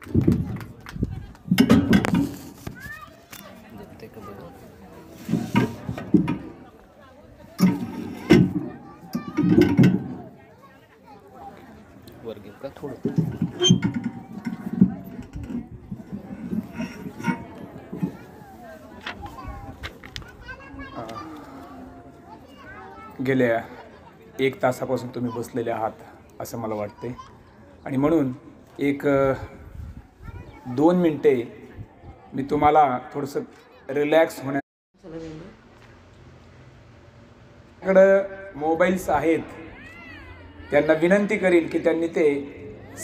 वर घेऊ का थोडं? गेल्या 1 तासापासून तुम्ही बसलेले आहात असं मला वाटते आणि म्हणून एक 2 मिनिटे मी तुम्हाला थोडंसं रिलॅक्स होण्याकडं मोबाईल्स आहेत त्यांना विनंती करील की त्यांनी ते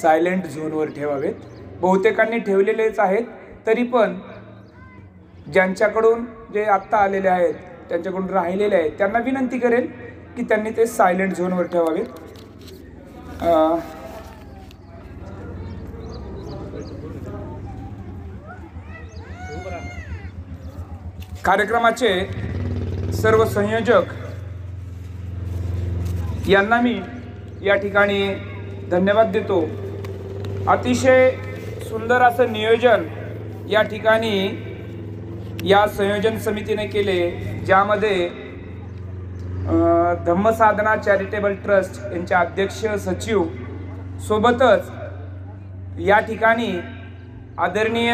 सायलेंट झोनवर ठेवावेत. बहुतेकांनी ठेवलेलेच आहेत, तरी पण ज्यांच्याकडून जे आत्ता आलेले आहेत त्यांच्याकडून राहिलेले आहेत त्यांना विनंती करेल की त्यांनी ते सायलेंट झोनवर ठेवावेत. कार्यक्रमाचे सर्व संयोजक यांना मी या ठिकाणी धन्यवाद देतो. अतिशय सुंदर असं नियोजन या ठिकाणी या संयोजन समितीने केले, ज्यामध्ये धम्मसाधना चॅरिटेबल ट्रस्ट यांचे अध्यक्ष सचिव सोबतच या ठिकाणी आदरणीय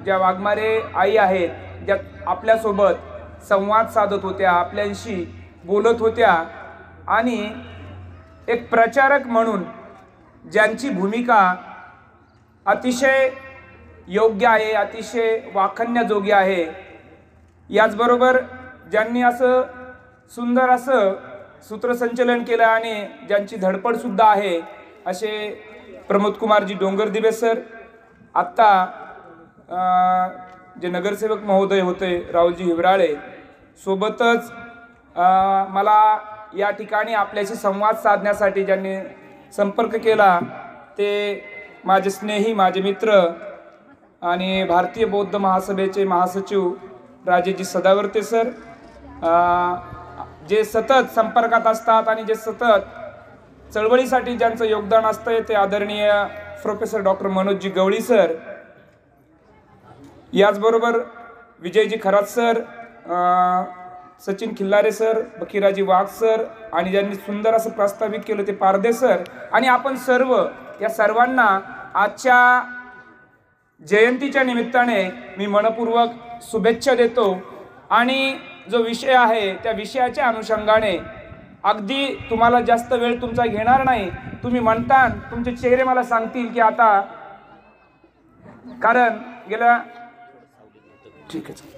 ज्या वाघमारे आई आहेत, ज्या आपल्यासोबत संवाद साधत होत्या, आपल्याशी बोलत होत्या आणि एक प्रचारक म्हणून ज्यांची भूमिका अतिशय योग्य आहे, अतिशय वाखण्याजोगी आहे, याचबरोबर ज्यांनी असं सुंदर असं सूत्रसंचलन केलं आणि ज्यांची धडपडसुद्धा आहे असे प्रमोद कुमारजी डोंगरदिवे सर, आत्ता जे नगरसेवक महोदय होते रावजी हिवराळे, सोबतच मला या ठिकाणी आपल्याशी संवाद साधण्यासाठी ज्यांनी संपर्क केला ते माझे स्नेही, माझे मित्र आणि भारतीय बौद्ध महासभेचे महासचिव राजेजी सदावर्ते सर, जे सतत संपर्कात असतात आणि जे सतत चळवळीसाठी ज्यांचं योगदान असतं ते आदरणीय प्रोफेसर डॉक्टर मनोजजी गवळी सर, याचबरोबर विजयजी खरात सर, सचिन खिल्लारे सर, बकीराजी वाघ सर आणि ज्यांनी सुंदर असं प्रस्तावित केलं ते पारदे सर आणि आपण सर्व, या सर्वांना आजच्या जयंतीच्या निमित्ताने मी मनपूर्वक शुभेच्छा देतो. आणि जो विषय आहे त्या विषयाच्या अनुषंगाने अगदी तुम्हाला जास्त वेळ तुमचा घेणार नाही. तुम्ही म्हणता, तुमचे चेहरे मला सांगतील की आता, कारण गेल्या ठीक आहे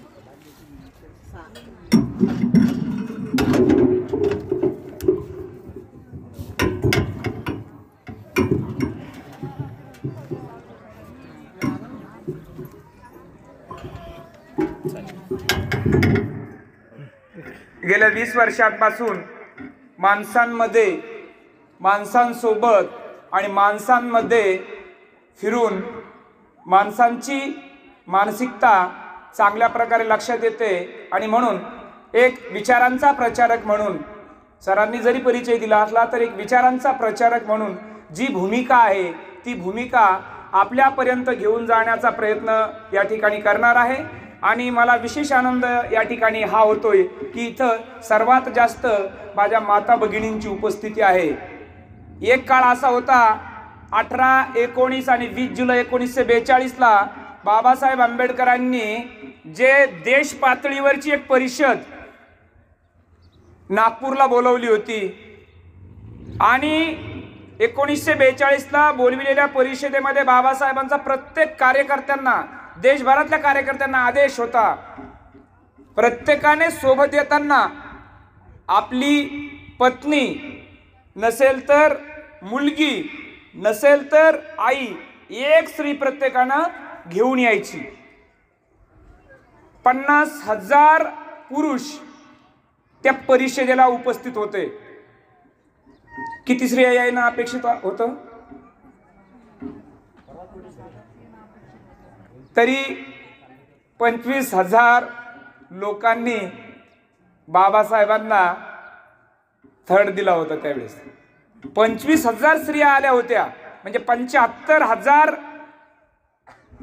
गेल्या 20 वर्षांपासून माणसांसोबत आणि माणसांमध्ये फिरून माणसांची मानसिकता चांगल्या प्रकारे लक्षात येते आणि म्हणून एक विचारांचा प्रचारक म्हणून, सरांनी जरी परिचय दिला असला तर एक विचारांचा प्रचारक म्हणून जी भूमिका आहे ती भूमिका आपल्यापर्यंत घेऊन जाण्याचा प्रयत्न या ठिकाणी करणार आहे. आणि मला विशेष आनंद या ठिकाणी हा होतोय की इथं सर्वात जास्त माझ्या माता भगिनींची उपस्थिती आहे. एक काळ असा होता, 18, 19 आणि 20 जुलै 1942ला बाबासाहेब आंबेडकरांनी जे देश पातळीवरची एक परिषद नागपूरला बोलवली होती आणि 1942ला बोलविलेल्या परिषदेमध्ये बाबासाहेबांचा प्रत्येक कार्यकर्त्यांना, देशभरातल्या कार्यकर्त्यांना आदेश होता, प्रत्येकाने सोबत येताना आपली पत्नी, नसेल तर मुलगी, नसेल तर आई, एक स्त्री प्रत्येकानं घेऊन यायची. 50,000 पुरुष त्या परिषदेला उपस्थित होते. किती स्त्रिया यायला अपेक्षित होतं? तरी 25,000 लोकांनी बाबासाहेबांना थर्ड दिला होता. त्यावेळेस 25,000 स्त्रिया आल्या होत्या, म्हणजे 75,000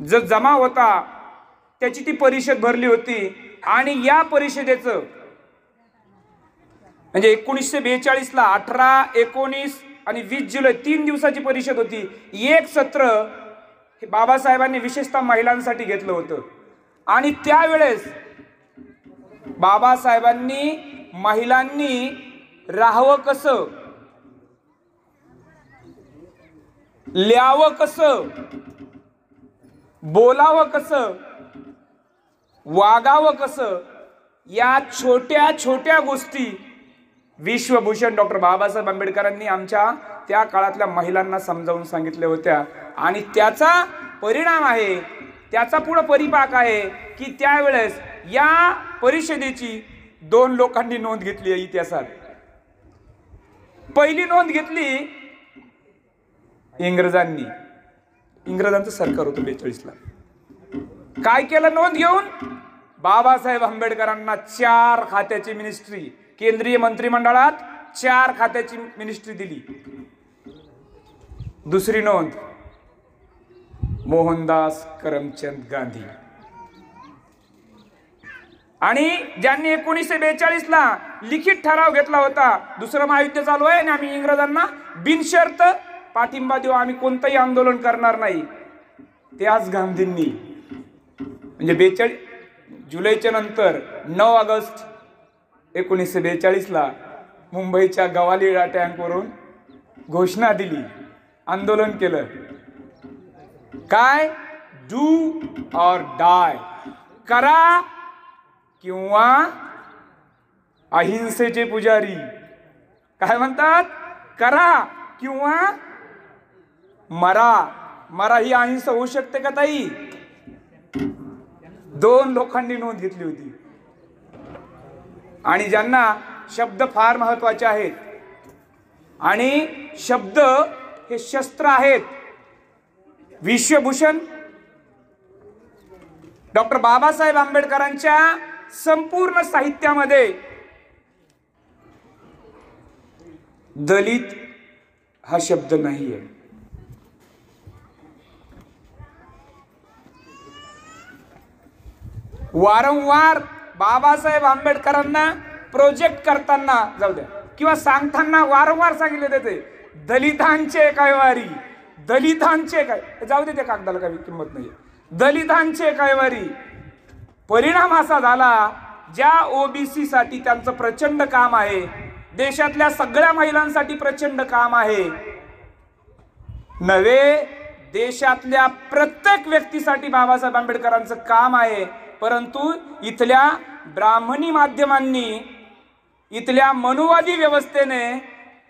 जो जमा होता त्याची ती परिषद भरली होती आणि या परिषदेचं म्हणजे 1942ला 18, 19 आणि 20 जुलै 3 दिवसाची परिषद होती. एक सत्र हे बाबासाहेबांनी विशेषतः महिलांसाठी घेतलं होतं आणि त्यावेळेस बाबासाहेबांनी महिलांनी राहावं कसं, ल्यावं कसं, बोलावं कसं, वागावं कसं, या छोट्या छोट्या गोष्टी विश्वभूषण डॉक्टर बाबासाहेब आंबेडकरांनी आमच्या त्या काळातल्या महिलांना समजावून सांगितल्या होत्या. आणि त्याचा परिणाम आहे, त्याचा पुढे परिपाक आहे की त्यावेळेस या परिषदेची 2 लोकांनी नोंद घेतली आहे इतिहासात. पहिली नोंद घेतली इंग्रजांनी. इंग्रजांचं सरकार होतं 42ला. काय केलं नोंद घेऊन? बाबासाहेब आंबेडकरांना 4 खात्याची मिनिस्ट्री, केंद्रीय मंत्रिमंडळात 4 खात्याची मिनिस्ट्री दिली. दुसरी नोंद मोहनदास करमचंद गांधी. आणि ज्यांनी 1942ला लिखित ठराव घेतला होता, दुसरं महायुद्ध चालू आहे आणि आम्ही इंग्रजांना बिनशर्त पाठिंबा देऊ, आम्ही कोणतंही आंदोलन करणार नाही, ते आज गांधींनी म्हणजे 42 जुलैच्या नंतर 9 ऑगस्ट 1942ला मुंबईच्या गवालिया टँकवरून घोषणा दिली, आंदोलन केलं. काय? डू ऑर डाय, करा किंवा अहिंसेचे पुजारी. काय म्हणतात? करा किंवा मरा. मरा ही अहिंसा होऊ शकते का ताई? 2 लोकांनी नोंद घेतली होती. आणि ज्यांना शब्द फार महत्वाचे आहेत आणि शब्द हे शस्त्र आहेत. विश्वभूषण डॉक्टर बाबासाहेब आंबेडकरांच्या संपूर्ण साहित्यामध्ये दलित हा शब्द नाहीये. वारंवार बाबासाहेब आंबेडकरांना प्रोजेक्ट करताना जाऊ द्या किंवा सांगताना वारंवार सांगितले जाते दलितांचे कैवारी, दलितांचे काय, जाऊ दे त्या कागदाला काही किंमत नाही, दलितांचे कैवारी. परिणाम असा झाला, ज्या ओबीसी साठी त्यांचं प्रचंड काम आहे, देशातल्या सगळ्या महिलांसाठी प्रचंड काम आहे, नव्हे देशातल्या प्रत्येक व्यक्तीसाठी बाबासाहेब आंबेडकरांचं काम आहे. परंतु इथल्या ब्राह्मणी माध्यमांनी, इथल्या मनुवादी व्यवस्थेने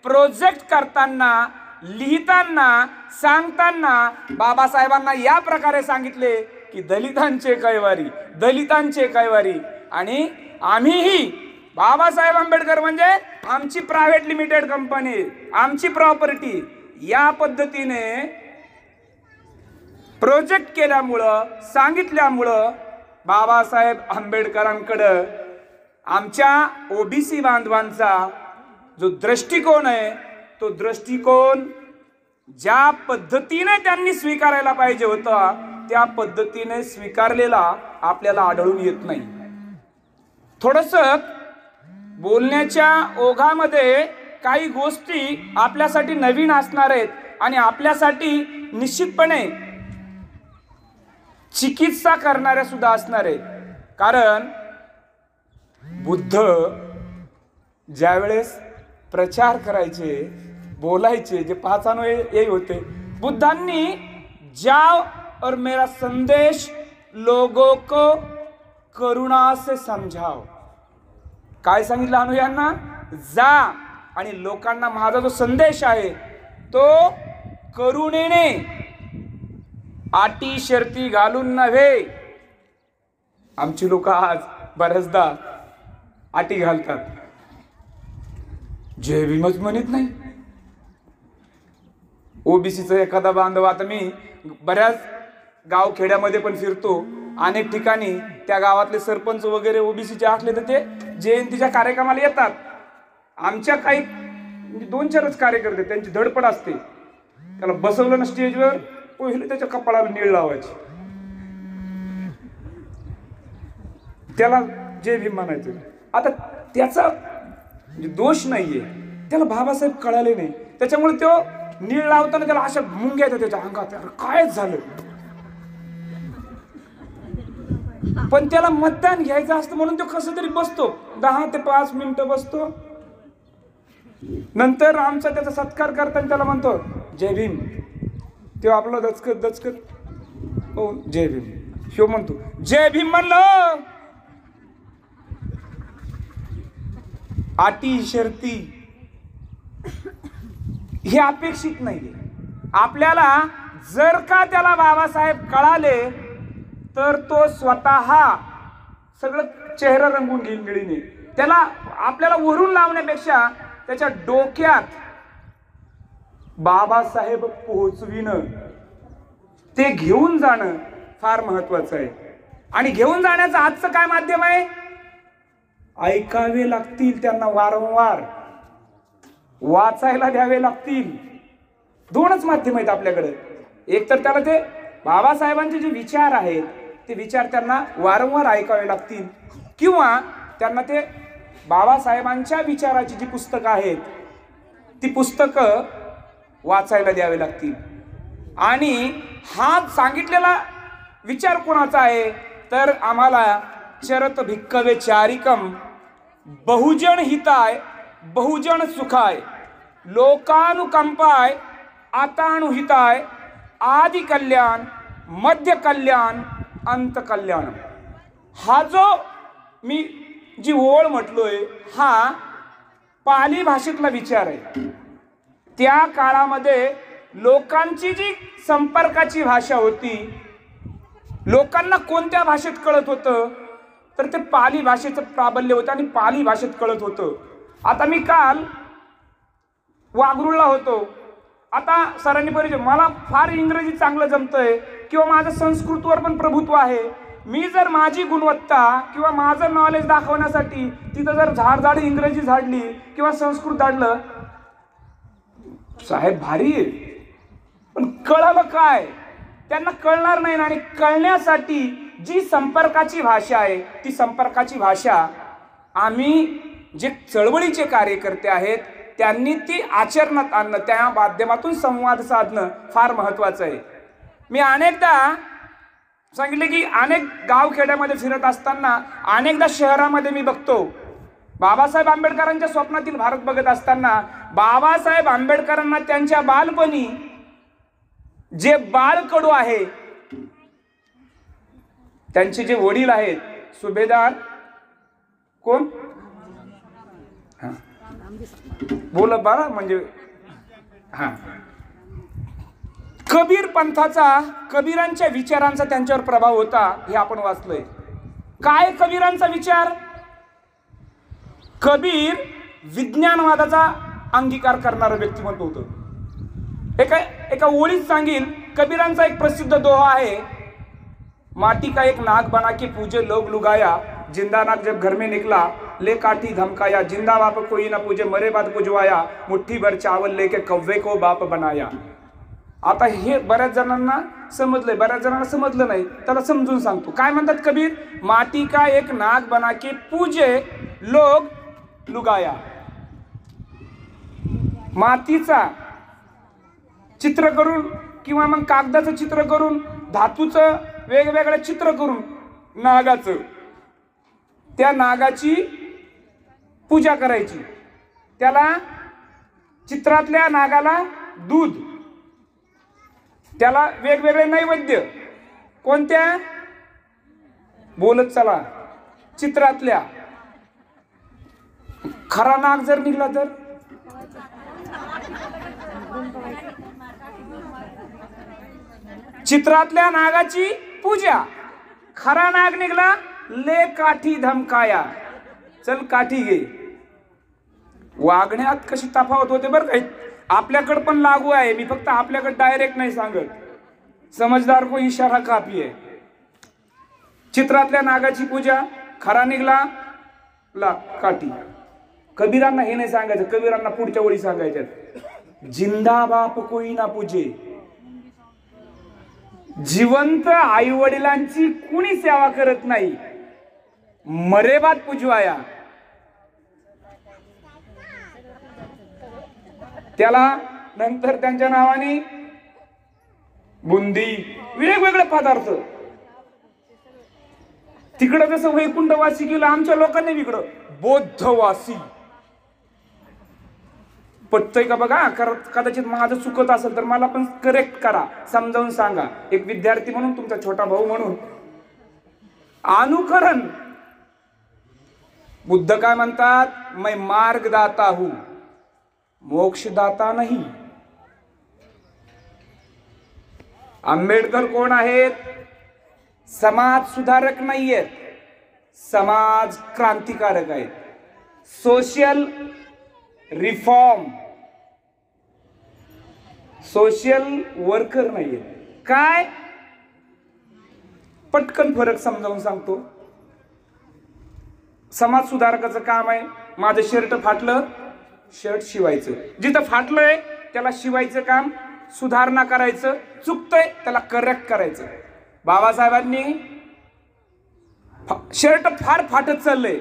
प्रोजेक्ट करताना, लिहिताना, सांगताना बाबासाहेबांना या प्रकारे सांगितले की दलितांचे कैवारी, दलितांचे कैवारी. आणि आम्हीही बाबासाहेब आंबेडकर म्हणजे आमची प्रायव्हेट लिमिटेड कंपनी, आमची प्रॉपर्टी, या पद्धतीने प्रोजेक्ट केल्यामुळं, सांगितल्यामुळं बाबासाहेब आंबेडकरांकडं आमच्या ओबीसी बांधवांचा जो दृष्टिकोन आहे, तो दृष्टिकोन ज्या पद्धतीने त्यांनी स्वीकारायला पाहिजे होता त्या पद्धतीने स्वीकारलेला आपल्याला आढळून येत नाही. थोडंसं बोलण्याच्या ओघामध्ये काही गोष्टी आपल्यासाठी नवीन असणार आहेत आणि आपल्यासाठी निश्चितपणे चिकित्सा करणाऱ्या सुद्धा असणार आहेत. कारण बुद्ध ज्यावेळेस प्रचार करायचे, बोलायचे, जे 5 अनुयायी होते, बुद्धांनी जाओ और मेरा संदेश लोगों को करुणा से समझाओ. काय सांगितलं अनुयायांना? जा आणि लोकांना माझा जो संदेश आहे तो करुणेने, अटी शर्ती घालून नव्हे. आमची लोक आज बऱ्याचदा अटी घालतात, जय भीमच म्हणत नाही. ओबीसीचा एखादा बांधव, आता मी बऱ्याच गाव खेड्यामध्ये पण फिरतो, अनेक ठिकाणी त्या गावातले सरपंच वगैरे ओबीसीचे असले तर ते जयंतीच्या कार्यक्रमाला येतात. आमच्या काही 2-4च कार्यकर्ते, त्यांची धडपड असते, त्याला बसवलं ना स्टेजवर, पहिले त्याच्या कपाळाला नीळ लावायची, त्याला जय भीम म्हणायचं. आता त्याचा दोष नाहीये, त्याला बाबासाहेब कळाले नाही, त्याच्यामुळे तो नीळ लावताना त्याला अशा मुंग्या येतात त्याच्या अंगात. काय झालं, पण त्याला मतदान घ्यायचं असतं म्हणून तो कसं तरी बसतो, 10 ते 5 मिनिटं बसतो. नंतर आमचा त्याचा सत्कार करताना त्याला म्हणतो जय भीम. तेव्हा आपलं दचकत दचकत हो जय भीम, शिव म्हणतो जय भीम म्हणलं. अटी शर्ती हे अपेक्षित नाहीये आपल्याला. जर का त्याला बाबासाहेब कळाले तर तो स्वतः सगळं चेहरा रंगून घेईल निळीने. त्याला आपल्याला वरून लावण्यापेक्षा त्याच्या डोक्यात बाबासाहेब पोहोचविणं, ते घेऊन जाणं फार महत्वाचं आहे. आणि घेऊन जाण्याचं आजचं काय माध्यम आहे, ऐकावे लागतील त्यांना, वारंवार वाचायला द्यावे लागतील. 2च माध्यम आहेत आपल्याकडे. एक तर त्याला ते बाबासाहेबांचे जे विचार आहेत ते विचार त्यांना वारंवार ऐकावे लागतील, किंवा त्यांना ते बाबासाहेबांच्या विचाराची जी पुस्तकं आहेत ती पुस्तकं वाचायला द्यावे लागतील. आणि हा सांगितलेला विचार कोणाचा आहे तर आम्हाला चरत भिक्कवे चारिकम बहुजन हिताय बहुजन सुखाय लोकानुकंपाय आतानुहिताय आदि कल्याण मध्य कल्याण अंत कल्याण. हा जो मी जी ओळ म्हटलोय हा पाली भाषेतला विचार आहे. त्या काळामध्ये लोकांची जी संपर्काची भाषा होती, लोकांना कोणत्या भाषेत कळत होतं तर ते पाली भाषेचं प्राबल्य होतं आणि पाली भाषेत कळत होतं. आता मी काल वागरूळला होतो. आता सरांनी परिचय, मला फार इंग्रजी चांगलं जमतंय किंवा माझं संस्कृतवर पण प्रभुत्व आहे. मी जर माझी गुणवत्ता किंवा माझं नॉलेज दाखवण्यासाठी तिथं जर झाड इंग्रजी झाडली किंवा संस्कृत झाडलं, साहेब भारी आहे, पण कळालं काय त्यांना कळणार नाही. आणि कळण्यासाठी जी संपर्काची भाषा आहे ती संपर्काची भाषा आम्ही जे चळवळीचे कार्यकर्ते आहेत त्यांनी ती आचरणात आणणं, त्या माध्यमातून संवाद साधणं फार महत्वाचं आहे. मी अनेकदा सांगितले की अनेक गावखेड्यामध्ये फिरत असताना अनेकदा शहरामध्ये मी बघतो बाबासाहेब आंबेडकरांच्या स्वप्नातील भारत बघत असताना बाबासाहेब आंबेडकरांना त्यांच्या बालपणी जे बाळकडू आहे, त्यांचे जे वडील आहेत सुभेदार कोण बोल बाळा म्हणजे कबीर पंथाचा, कबीरांच्या विचारांचा त्यांच्यावर प्रभाव होता हे आपण वाचलंय. काय कबीरांचा विचार, कबीर विज्ञानवादाचा अंगीकार करणारं व्यक्तिमत्व होतं. एका ओळीत सांगेल, कबीरांचा एक प्रसिद्ध दोहा आहे, माटी का एक नाग बना के पूजे लोग लुगाया, जिंदा नाग जब घर में निकला ले काठी धमकाया, जिंदा बाप कोई ना पूजे मरे बाद पुजवाया, मुट्ठी भर चावल लेके कव्वे को बाप बनाया. आता हे बऱ्याच जणांना समजलंय, बऱ्याच जणांना समजलं नाही, त्याला समजून सांगतो. काय म्हणतात कबीर, माटी का एक नाग बना के पूजे लोग लुगाया. मातीचा चित्र करून किंवा मग कागदाचं चित्र करून, धातूचं वेगवेगळं चित्र करून नागाचं, त्या नागाची पूजा करायची. त्याला चित्रातल्या नागाला दूध, त्याला वेगवेगळे नैवेद्य, कोणत्या बोलत चला चित्रातल्या. खरा नाग जर निघला तर चित्रातल्या नागाची पूजा, खरा नाग निघला ले काठी धमकाया, चल काठी घे. वागण्यात कशी तफावत होते बरं काही, आपल्याकडे पण लागू आहे. मी फक्त आपल्याकडे डायरेक्ट नाही सांगत, समजदार को इशारा काफी आहे. चित्रातल्या नागाची पूजा, खरा निघला ला काठी. कबीरांना हे नाही सांगायचं, कबीरांना पुढच्या ओळी सांगायच्या, जिंदा बाप कोई ना पूजे. जिवंत आई वडिलांची कुणी सेवा करत नाही, मरे बाद पुजवाया, त्याला नंतर त्यांच्या नावाने बुंदी, वेगवेगळे पदार्थ. तिकडं जसं वैकुंठवासी केलं आमच्या लोकांनी, इकडं बौद्धवासी. पटतंय का बघा. कदाचित माझं चुकत असेल तर मला पण करेक्ट करा, समजावून सांगा. एक विद्यार्थी म्हणून, तुमचा छोटा भाऊ म्हणून. अनुकरण. बुद्ध काय म्हणतात? मैं मार्गदाता हूं, मोक्षदाता नाही. आंबेडकर कोण आहेत? समाज सुधारक नाहीयेत, समाज क्रांतिकारक आहेत. सोशल रिफॉर्म, सोशल वर्कर नाहीयेत. काय? पटकन फरक समजावून सांगतो. समाज सुधारकाचं काम आहे, माझं शर्ट फाटलं, शर्ट शिवायचं. जिथं फाटलंय त्याला शिवायचं काम, सुधारणा करायचं. चुकतंय त्याला करेक्ट करायचं. बाबासाहेबांनी शर्ट फार फाटत चाललंय,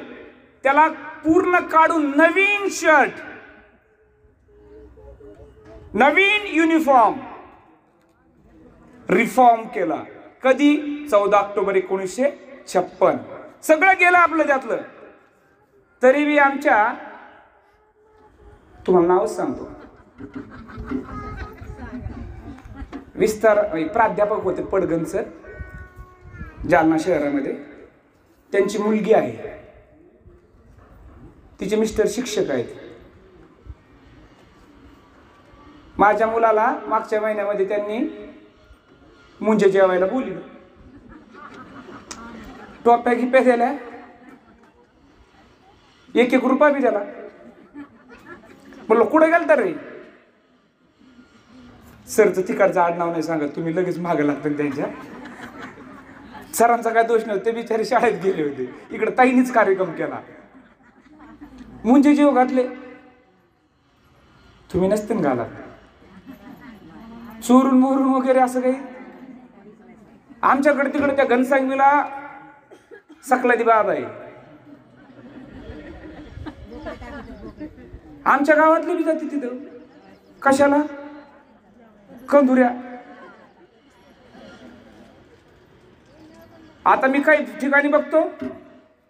त्याला पूर्ण काढून नवीन शर्ट, नवीन युनिफॉर्म, रिफॉर्म केला. कधी? 14 ऑक्टोबर 1956. सगळं गेलं आपलं त्यातलं. तरी बी आमच्या, तुम्हाला नावच सांगतो, विस्तार प्राध्यापक होते पडगण सर, जालना शहरामध्ये. त्यांची मुलगी आहे, तिचे मिस्टर शिक्षक आहेत. माझ्या मुलाला मागच्या महिन्यामध्ये त्यांनी मुंजे जेवायला बोलवलं. टोप्या घिप्या दिल्या, 1-1 रुपया बी दिला. म्हणलं कुठे गेलता रे? सरचं तिकडचं आडनाव नाही सांगत, तुम्ही लगेच मागं लागता त्यांच्या. सरांचा काय दोष नव्हता, ते बिचारे शाळेत गेले होते. इकडे ताईनीच कार्यक्रम केला, मुंजे जेव घातले. तुम्ही नसते ना घाला, चोरून मोरून वगैरे असं काही. आमच्याकडे तिकडे त्या घनसांगीला सकलादी बाबा आहे, आमच्या गावातली बी जाते तिथं. कशाला? कंदुऱ्या. आता मी काही ठिकाणी बघतो,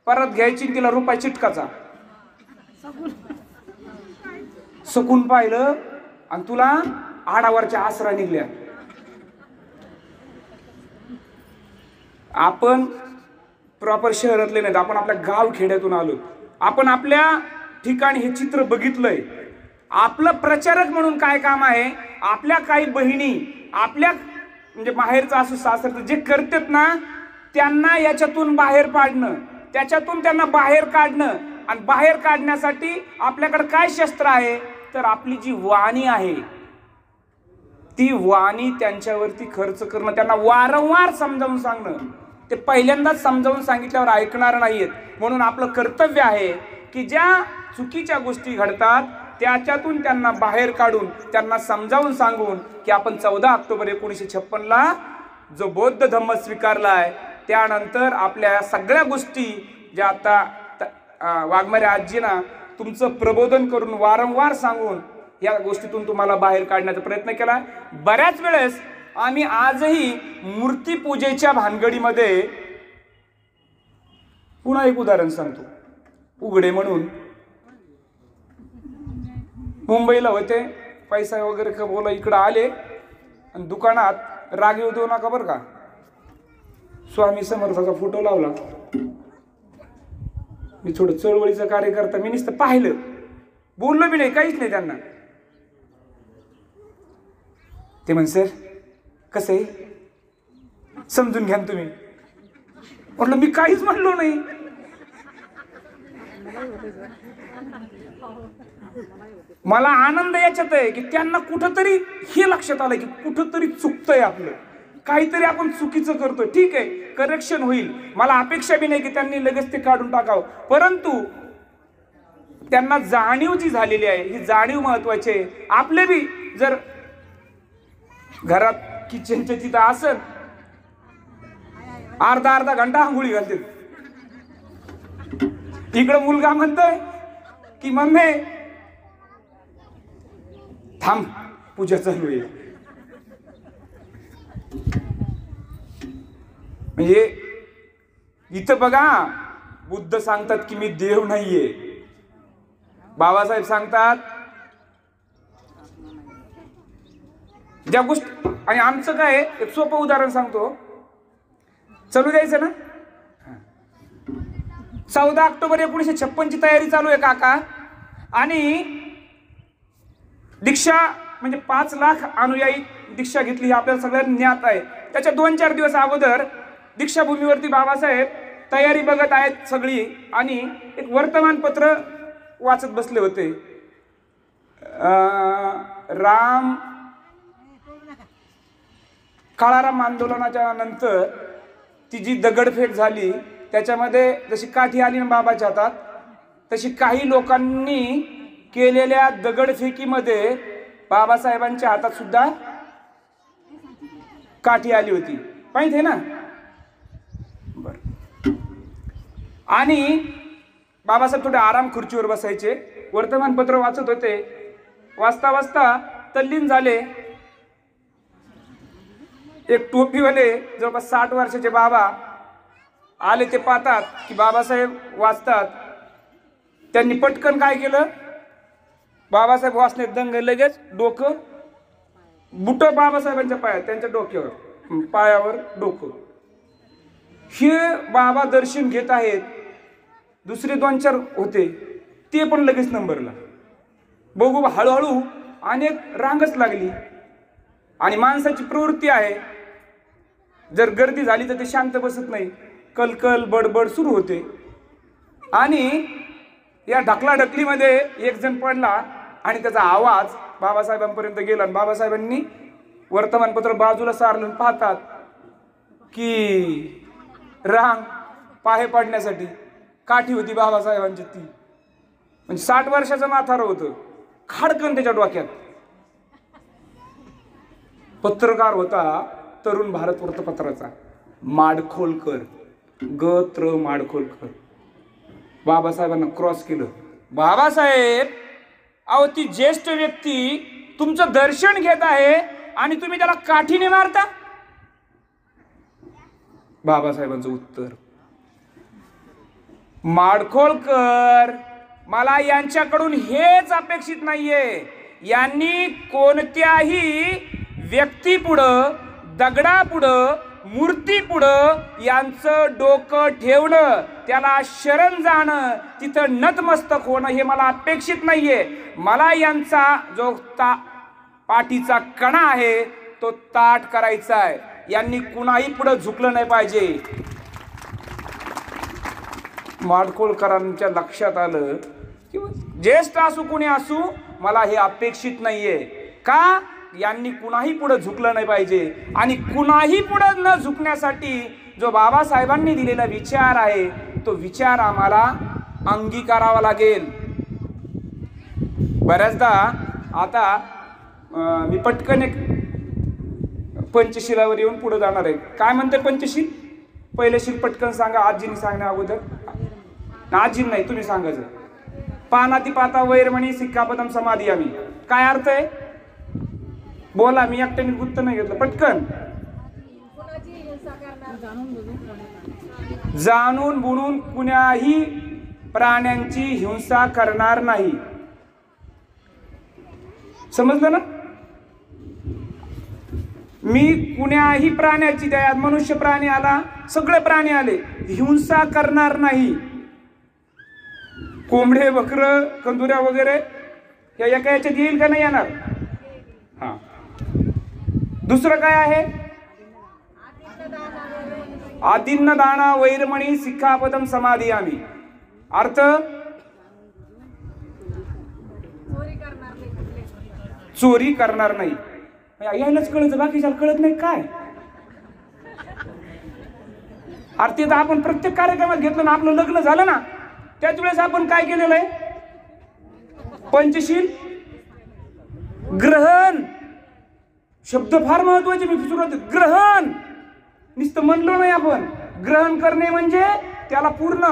परत घ्यायची तिला रुपये चिटकाचा. सकून पाहिलं आणि तुला आडावरच्या आसरा निघल्या. आपण प्रॉपर शहरातले नाहीत, आपण आपल्या गाव खेड्यातून आलो. आपण आपल्या ठिकाणी हे चित्र बघितलंय. आपलं प्रचारक म्हणून काय काम आहे? आपल्या काही बहिणी, आपल्या म्हणजे माहेरचं असं सासरचं जे करतात ना, त्यांना याच्यातून बाहेर पाडणं, त्याच्यातून त्यांना बाहेर काढणं. आणि बाहेर काढण्यासाठी आपल्याकडे काय शस्त्र आहे? तर आपली जी वाणी आहे, ती वाणी त्यांच्यावरती खर्च करणं, त्यांना वारंवार समजावून सांगणं. ते पहिल्यांदाच समजावून सांगितल्यावर ऐकणार नाहीयेत. म्हणून आपलं कर्तव्य आहे की ज्या चुकीच्या गोष्टी घडतात त्याच्यातून त्यांना बाहेर काढून, त्यांना समजावून सांगून की आपण 14 ऑक्टोबर 1956ला जो बौद्ध धम्म स्वीकारलाय, त्यानंतर आपल्या सगळ्या गोष्टी ज्या आता वाघमारे आजीना तुमचं प्रबोधन करून वारंवार सांगून या गोष्टीतून तुम्हाला बाहेर काढण्याचा प्रयत्न केला. बऱ्याच वेळेस आम्ही आजही मूर्तीपूजेच्या भानगडीमध्ये, पुन्हा एक उदाहरण सांगतो. उघडे म्हणून मुंबईला होते, पैसा वगैरे बोला, इकडं आले आणि दुकानात राग येऊ देऊ नका बरं का, स्वामी समर्थाचा फोटो लावला. मी थोडं चळवळीचं कार्य करता, मी नुसतं पाहिलं, बोललो बी नाही, काहीच नाही त्यांना. ते म्हण सर कसं आहे समजून घ्या तुम्ही. म्हटलं मी काहीच म्हणलो नाही. मला आनंद याच्यात आहे की त्यांना कुठंतरी हे लक्षात आलं की कुठंतरी चुकतंय आपलं, काहीतरी आपण चुकीचं करतोय. ठीक आहे, करेक्शन होईल. मला अपेक्षा बी नाही की त्यांनी लगेच ते काढून टाकावं, परंतु त्यांना जाणीव जी झालेली आहे, ही जाणीव महत्वाची आहे. आपले बी जर घरात किचनच्या तिथं असेल, अर्धा घंटा आंघोळी घालते, इकडं मुलगा म्हणतोय की मम्मी थांब पूजा चालू आहे. म्हणजे इथं बघा, बुद्ध सांगतात की मी देव नाहीये. बाबासाहेब सांगतात ज्या गोष्टी, आणि आमचं काय एक सोपं उदाहरण सांगतो, चालू द्यायचं ना. 14 ऑक्टोबर 1956 ची तयारी चालू आहे काका, आणि दीक्षा म्हणजे 5 लाख अनुयायी दीक्षा घेतली ही आपल्याला सगळ्यांना ज्ञात आहे. त्याच्या 2-4 दिवस अगोदर दीक्षाभूमीवरती बाबासाहेब तयारी बघत आहेत सगळी, आणि एक वर्तमानपत्र वाचत बसले होते. काळाराम आंदोलनाच्या नंतर ती जी दगडफेक झाली त्याच्यामध्ये जशी काठी आली ना बाबाच्या हातात, तशी काही लोकांनी केलेल्या दगडफेकीमध्ये बाबासाहेबांच्या हातात सुद्धा काठी आली होती. माहिती आहे ना. बर. आणि बाबासाहेब थोडे आराम खुर्चीवर बसायचे, वर्तमानपत्र वाचत होते. वाचता वाचता तल्लीन झाले. एक टोपीवाले जवळपास 60 वर्षाचे बाबा आले. ते पाहतात की बाबासाहेब वाचतात. त्यांनी पटकन काय केलं, बाबासाहेब वाचण्यात दंग, लगेच डोकं बुट बाबासाहेबांच्या पायात, त्यांच्या डोक्यावर, पायावर डोकं. हे बाबा दर्शन घेत आहेत. दुसरे 2-4 होते ते पण लगेच नंबरला. बघू हळूहळू अनेक रांगच लागली. आणि माणसाची प्रवृत्ती आहे, जर गर्दी झाली तर ते शांत बसत नाही, कलकल बडबड सुरू होते. आणि या ढकलाढकलीमध्ये एक जण पडला आणि त्याचा आवाज बाबासाहेबांपर्यंत गेला. आणि बाबासाहेबांनी वर्तमानपत्र बाजूला सारलं, पाहतात की रांग पाहे पाडण्यासाठी काठी होती बाबासाहेबांची. ती म्हणजे 60 वर्षाचं म्हातारं होतं, खाडकन त्याच्या डोक्यात. पत्रकार होता तरुण भारत वृत्तपत्राचा, माडखोलकर, ग.त्र. माडखोलकर. बाबासाहेबांना क्रॉस केलं. बाबासाहेब, अहो ती ज्येष्ठ व्यक्ती तुमचं दर्शन घेत आहे आणि तुम्ही त्याला काठीने मारता. बाबासाहेबांचं उत्तर, माडखोलकर, मला यांच्याकडून हेच अपेक्षित नाहीये. यांनी कोणत्याही व्यक्तीपुढं, दगडापुढं, मूर्तीपुढं यांचं डोकं ठेवणं, त्याला शरण जाणं, तिथं नतमस्तक होणं हे मला अपेक्षित नाहीये. मला यांचा जो पाठीचा कणा आहे तो ताठ करायचा आहे. यांनी कुणाही पुढे झुकलं नाही पाहिजे. माडखोलकरांच्या लक्षात आलं की ज्येष्ठ असू कोणी असू, मला हे अपेक्षित नाहीये. का? यांनी कुणाही पुढे झुकलं नाही पाहिजे. आणि कुणाही पुढे न झुकण्यासाठी जो बाबासाहेबांनी दिलेला विचार आहे तो विचार आम्हाला अंगीकारावा लागेल. बऱ्याचदा आता मी पटकन एक पंचशिलावर येऊन पुढे जाणार आहे. काय म्हणते पंचशील? पहिले शील पटकन सांगा, आजींनी सांगण्या अगोदर. आजी नाही, तुम्ही सांगायचं. पानाती पाता वैरमणी सिक्कापदम समाधियामी. काय अर्थ आहे? बोला, मी एकट्याने गुत्त नाही घेतलं, पटकन. जाणून बुणून कुणाही प्राण्यांची हिंसा करणार नाही. समजलं ना? मी कुणाही प्राण्याची, त्यात मनुष्य प्राणी आला, सगळे प्राणी आले, हिंसा करणार नाही. कोंबडे, बकर, कंदुऱ्या वगैरे या एका याच्यात येईल का? नाही येणार. हा. दुसरं काय आहे? आदिन्न दाना वैरमणी सिक्कापदम समाधियामी. अर्थ चोरी करणार नाही. यायलाच कळत, बाकीच्याला कळत नाही काय? अर्थी तर आपण प्रत्येक कार्यक्रमात घेतलं ना, आपलं लग्न झालं ना त्याच वेळेस आपण काय केलेलं आहे? पंचशील ग्रहण. शब्द फार महत्वाचे. मी सुरुवात ग्रहण नुसतं म्हणलो नाही आपण. ग्रहण करणे म्हणजे त्याला पूर्ण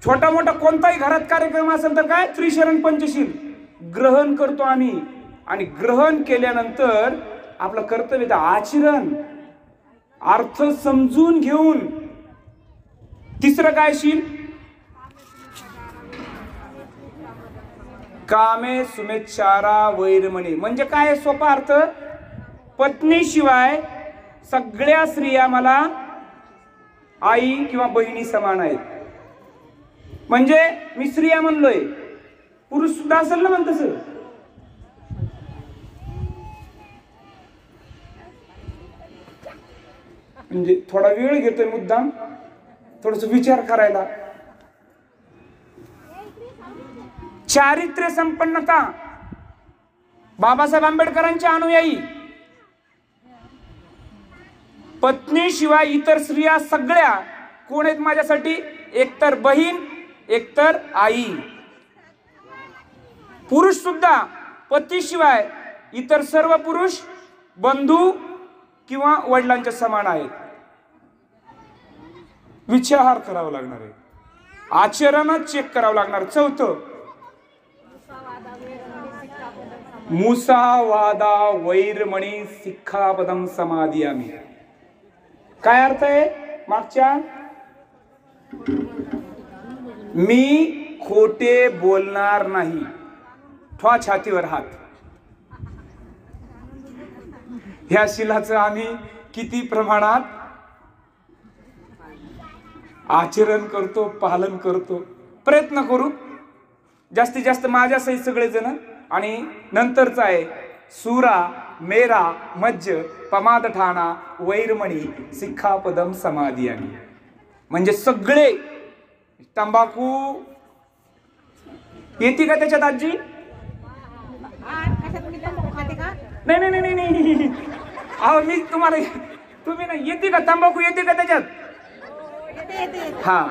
छोटा मोठा कोणताही घरात कार्यक्रम असेल तर काय त्रिशरण पंचशील ग्रहण करतो आम्ही, आणि ग्रहण केल्यानंतर आपलं कर्तव्य ते आचरण, अर्थ समजून घेऊन. तिसरं काय शील? कामे सुमेच्छारा वैरमणी. म्हणजे काय? सोपा अर्थ, पत्नीशिवाय सगळ्या स्त्रिया मला आई किंवा बहिणी समान आहेत. म्हणजे मी स्त्रिया म्हणलोय, पुरुष सुद्धा असेल ना म्हणत तसं. म्हणजे थोडा वेळ घेतोय मुद्दाम थोडस विचार करायला. चारित्र्य संपन्नता, बाबासाहेब आंबेडकरांच्या अनुयायी. पत्नीशिवाय इतर स्त्रिया सगळ्या कोण आहेत माझ्यासाठी? एकतर बहीण, एकतर आई. पुरुष सुद्धा पतीशिवाय इतर सर्व पुरुष बंधू किंवा वडिलांच्या समान आहेत. विचार करावा लागणार आहे, आचरणच चेक करावं लागणार. चौथं, मुसावादा वैरमणी सिक्खापदम समादियामी. काय अर्थ आहे मागच्या? मी खोटे बोलणार नाही. ठवा छातीवर हात. ह्या शिलाचं आम्ही किती प्रमाणात आचरण करतो, पालन करतो? प्रयत्न करू जास्तीत जास्त माझ्यासहित सगळेजण. आणि नंतरचा आहे सुरा मेरा मज्ज पमाद ठाणा वैरमणी सिक्खापदम समादियामी. म्हणजे सगळे. तंबाखू येते का त्याच्यात आजी? नाही नाही नाही नाही, अहो मी तुम्हाला, तुम्ही नाही, येते का तंबाखू? येते का त्याच्यात? हा,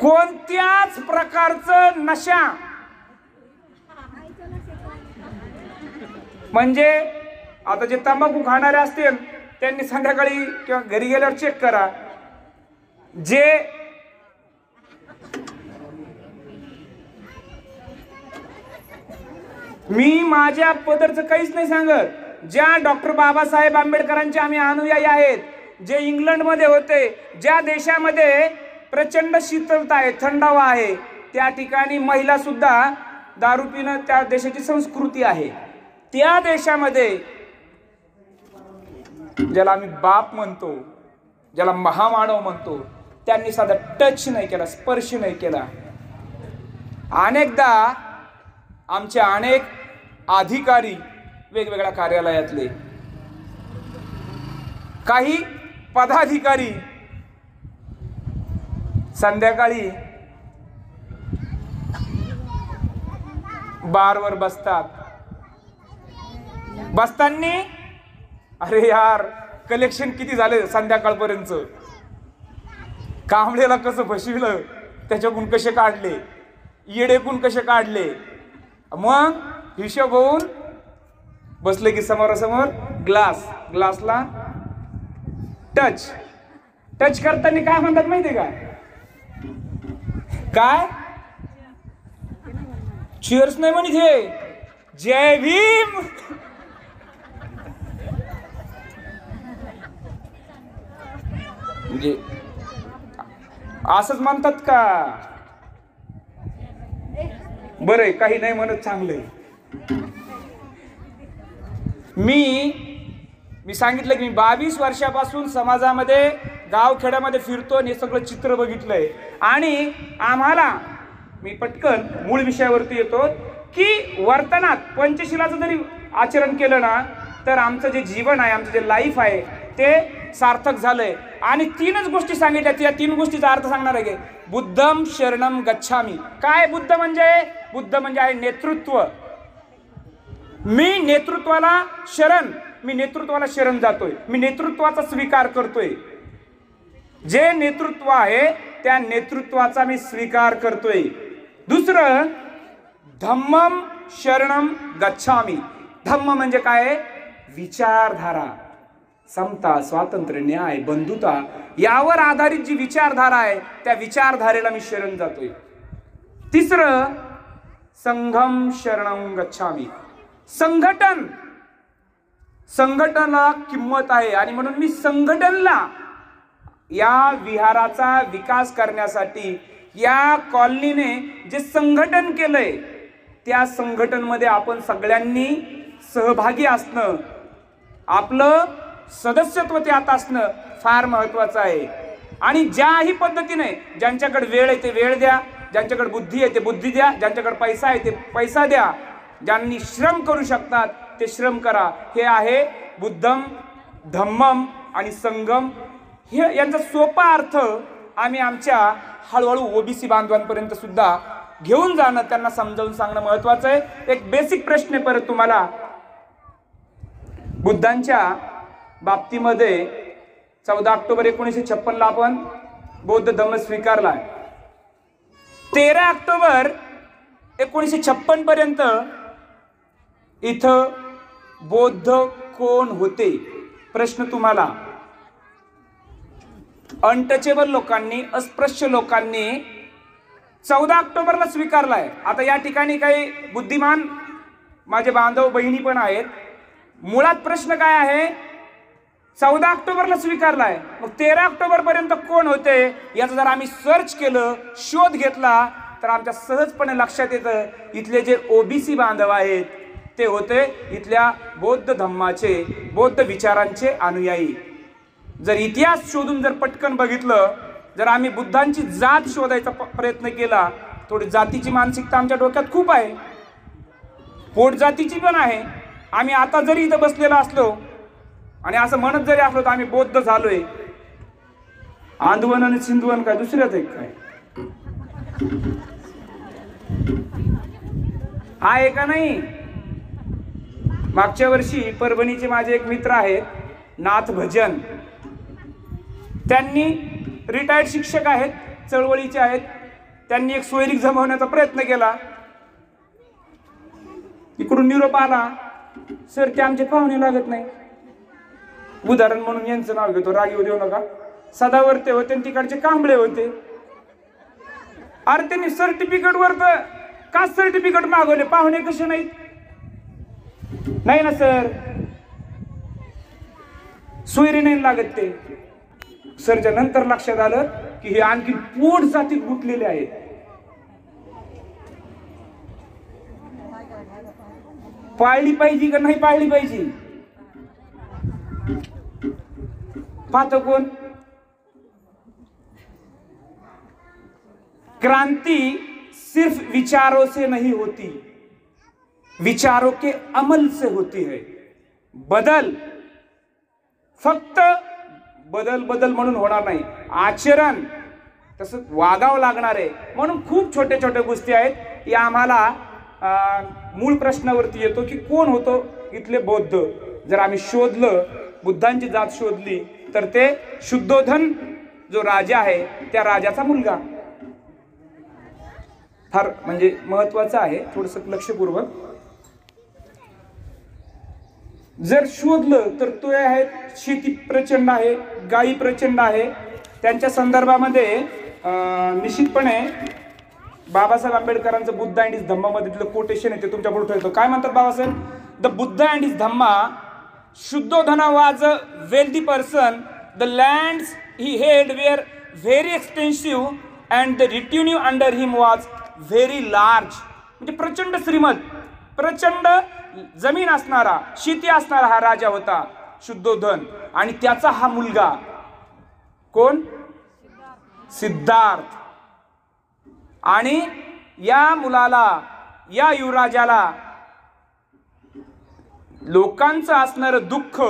कोणत्याच प्रकारचं नशा. म्हणजे आता जे तंबाखू खाणारे असतील त्यांनी संध्याकाळी किंवा घरी गेल्यावर चेक करा. जे मी माझ्या पदरचं काहीच नाही सांगत, ज्या डॉक्टर बाबासाहेब आंबेडकरांचे आम्ही अनुयायी आहेत, जे इंग्लंडमध्ये होते, ज्या देशामध्ये प्रचंड शीतलता आहे, थंडावा आहे, त्या ठिकाणी महिला सुद्धा दारू पिणं त्या देशाची संस्कृती आहे. त्या देशामध्ये ज्याला आम्ही बाप म्हणतो, ज्याला महामानव म्हणतो, त्यांनी साधा टच नाही केला, स्पर्श नाही केला. अनेकदा आमचे अनेक अधिकारी वेगवेगळ्या कार्यालयातले, काही पदाधिकारी संध्याकाळी बारवर बसतात. बसताना अरे यार कलेक्शन किती झाले संध्याकाळपर्यंत, कांबळेला कसं फसविलं, त्याच्याकडून कसे काढले, येडेकून कसे काढले. मग हिशोब होऊन बसले की समोरासमोर ग्लास, ग्लासला टच. टच करताना काय म्हणतात माहितीये का? काय चिअर्स नाही म्हणत, हे जय भीम. म्हणजे असंच म्हणतात का? बरं आहे, काही नाही म्हणत, चांगलंय. मी सांगितलं की मी 22 वर्षापासून समाजामध्ये गावखेड्यामध्ये फिरतो आणि हे सगळं चित्र बघितलंय. आणि आम्हाला, मी पटकन मूळ विषयावरती येतो, की वर्तनात पंचशिलाचं जरी आचरण केलं ना तर आमचं जे जीवन आहे, आमचं जे लाईफ आहे ते सार्थक झालंय. आणि 3च गोष्टी सांगितल्या, त्या 3 गोष्टीचा अर्थ सांगणार आहे. बुद्धम शरणम गच्छामी. काय बुद्ध म्हणजे? बुद्ध म्हणजे आहे नेतृत्व. मी नेतृत्वाला शरण जातोय, मी नेतृत्वाचा स्वीकार करतोय. जे नेतृत्व आहे त्या नेतृत्वाचा मी स्वीकार करतोय. दुसरं धम्मम शरणम गच्छामी. धम्म म्हणजे काय? विचारधारा. समता, स्वातंत्र्य, न्याय, बंधुता यावर आधारित जी विचारधारा आहे त्या विचारधारेला मी शरण जातोय. तिसरं, संघम शरणं गच्छामी. संघटनाला किंमत आहे आणि म्हणून मी संघटनला, या विहाराचा विकास करण्यासाठी या कॉलनीने जे संघटन केलंय त्या संघटनमध्ये आपण सगळ्यांनी सहभागी असणं, आपलं सदस्यत्व त्यात असणं फार महत्वाचं आहे. आणि ज्याही पद्धतीने ज्यांच्याकडे वेळ आहे ते वेळ द्या, ज्यांच्याकडे बुद्धी आहे ते बुद्धी द्या, ज्यांच्याकडे पैसा आहे ते पैसा द्या, ज्यांनी श्रम करू शकतात ते श्रम करा. हे आहे बुद्धम, धम्मम आणि संगम. हे यांचा सोपा अर्थ आम्ही आमच्या हळूहळू ओबीसी बांधवांपर्यंत सुद्धा घेऊन जाणं, त्यांना समजावून सांगणं महत्वाचं आहे. एक बेसिक प्रश्न आहे परत तुम्हाला. बुद्धांच्या बाबतीमध्ये 14 ऑक्टोबर 1956 आपण बौद्ध धम्म स्वीकारला. 13 ऑक्टोबर 1956 पर्यंत इथं बौद्ध कोण होते? प्रश्न तुम्हाला. अनटचेबल लोकांनी, अस्पृश्य लोकांनी 14 ऑक्टोबरला स्वीकारलाय. आता या ठिकाणी काही बुद्धिमान माझे बांधव बहिणी पण आहेत. मुळात प्रश्न काय आहे? 14 ऑक्टोबरला स्वीकारलाय, मग 13 ऑक्टोबर पर्यंत कोण होते याचं जर आम्ही सर्च केलं, शोध घेतला, तर आमच्या सहजपणे लक्षात येतं इथले जे ओबीसी बांधव आहेत ते होते इथल्या बौद्ध धम्माचे, बौद्ध विचारांचे अनुयायी. जर इतिहास शोधून जर पटकन बघितलं, जर आम्ही बुद्धांची जात शोधायचा प्रयत्न केला, थोडी जातीची मानसिकता आमच्या डोक्यात खूप आहे, पोट जातीची पण आहे. आम्ही आता जरी इथं बसलेलो असलो आणि असं म्हणत जरी असलो तर आम्ही बौद्ध झालोय. आंदवन आणि सिंधवन काय दुसऱ्याच एक काय आहे का नाही? मागच्या वर्षी परभणीचे माझे एक मित्र आहेत, नाथ भजन, त्यांनी रिटायर्ड शिक्षक आहेत, चळवळीचे आहेत, त्यांनी एक सोयरीक जमवण्याचा प्रयत्न केला. इकडून निरोप आला, सर ते आमचे पाहुणे लागत नाही. उदाहरण म्हणून यांचं नाव घेतो, रागी देऊ नका. सदावर्ते होते आणि तिकडचे कांबळे होते. अरे त्यांनी सर्टिफिकेट वर का सर्टिफिकेट मागवले, पाहुणे कसे नाहीत? नाही ना सर, सोयरी नाही लागत ते. सरच्या नंतर लक्षात आलं की हे आणखी पोट जातीत गुंतलेले आहेत. पाळली पाहिजे का नाही पाळली पाहिजे? पाहतो कोण? क्रांति सिर्फ विचारों से नहीं होती, विचारों के अमल से होती है. बदल फक्त बदल बदल म्हणून होणार नाही, आचरण तसं वागावं लागणार आहे. म्हणून खूप छोट्या छोट्या गोष्टी आहेत या आम्हाला मूळ प्रश्नावरती येतो की कोण होतो इथले बौद्ध. जर आम्ही शोधलं, बुद्धांची जात शोधली, तर ते शुद्धोधन जो राजा आहे त्या राजाचा मुलगा. फार म्हणजे महत्वाचं आहे, थोडस लक्षपूर्वक जर शोधलं तर तो आहे शेती प्रचंड आहे, गायी प्रचंड आहे. त्यांच्या संदर्भामध्ये निश्चितपणे बाबासाहेब आंबेडकरांचं बुद्ध अँड हिज धम्मा मधलं कोटेशन आहे, ते तुमच्या पुढे ठेवतो. काय म्हणतात Babasaheb? The Buddha and his Dhamma, Shuddhodana was a wealthy person. The lands he held were very extensive and the revenue under him was very large. म्हणजे प्रचंड श्रीमंत, प्रचंड जमीन असणारा, शेती असणारा हा राजा होता शुद्धोधन. आणि त्याचा हा मुलगा कोण? सिद्धार्थ. आणि या मुलाला, या युवराजाला लोकांचं असणारं दुःख,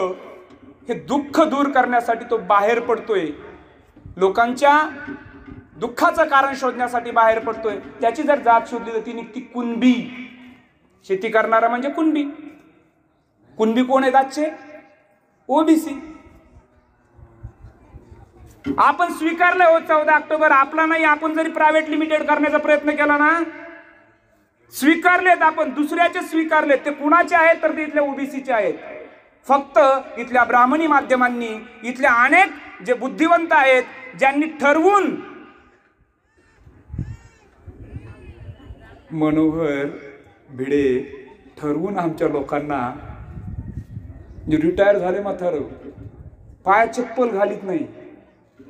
हे दुःख दूर करण्यासाठी तो बाहेर पडतोय, लोकांच्या दुःखाचं कारण शोधण्यासाठी बाहेर पडतोय. त्याची जर जात शोधली तर ती निघती कुणबी. शेती करणारा म्हणजे कुणबी. कुणबी कोण आहेत आजचे? ओबीसी. आपण स्वीकारलं हो 14 ऑक्टोबर आपला नाही. आपण जरी प्रायव्हेट लिमिटेड करण्याचा प्रयत्न केला ना, स्वीकारलेत आपण, दुसऱ्याचे स्वीकारलेत. ते कुणाचे आहेत? तर ते इथल्या ओबीसीचे आहेत. फक्त इथल्या ब्राह्मणी माध्यमांनी, इथल्या अनेक जे बुद्धिवंत आहेत ज्यांनी ठरवून, मनोहर भिडे ठरवून आमच्या लोकांना, जे रिटायर झाले म्हातार, पाय चप्पल घालीत नाही,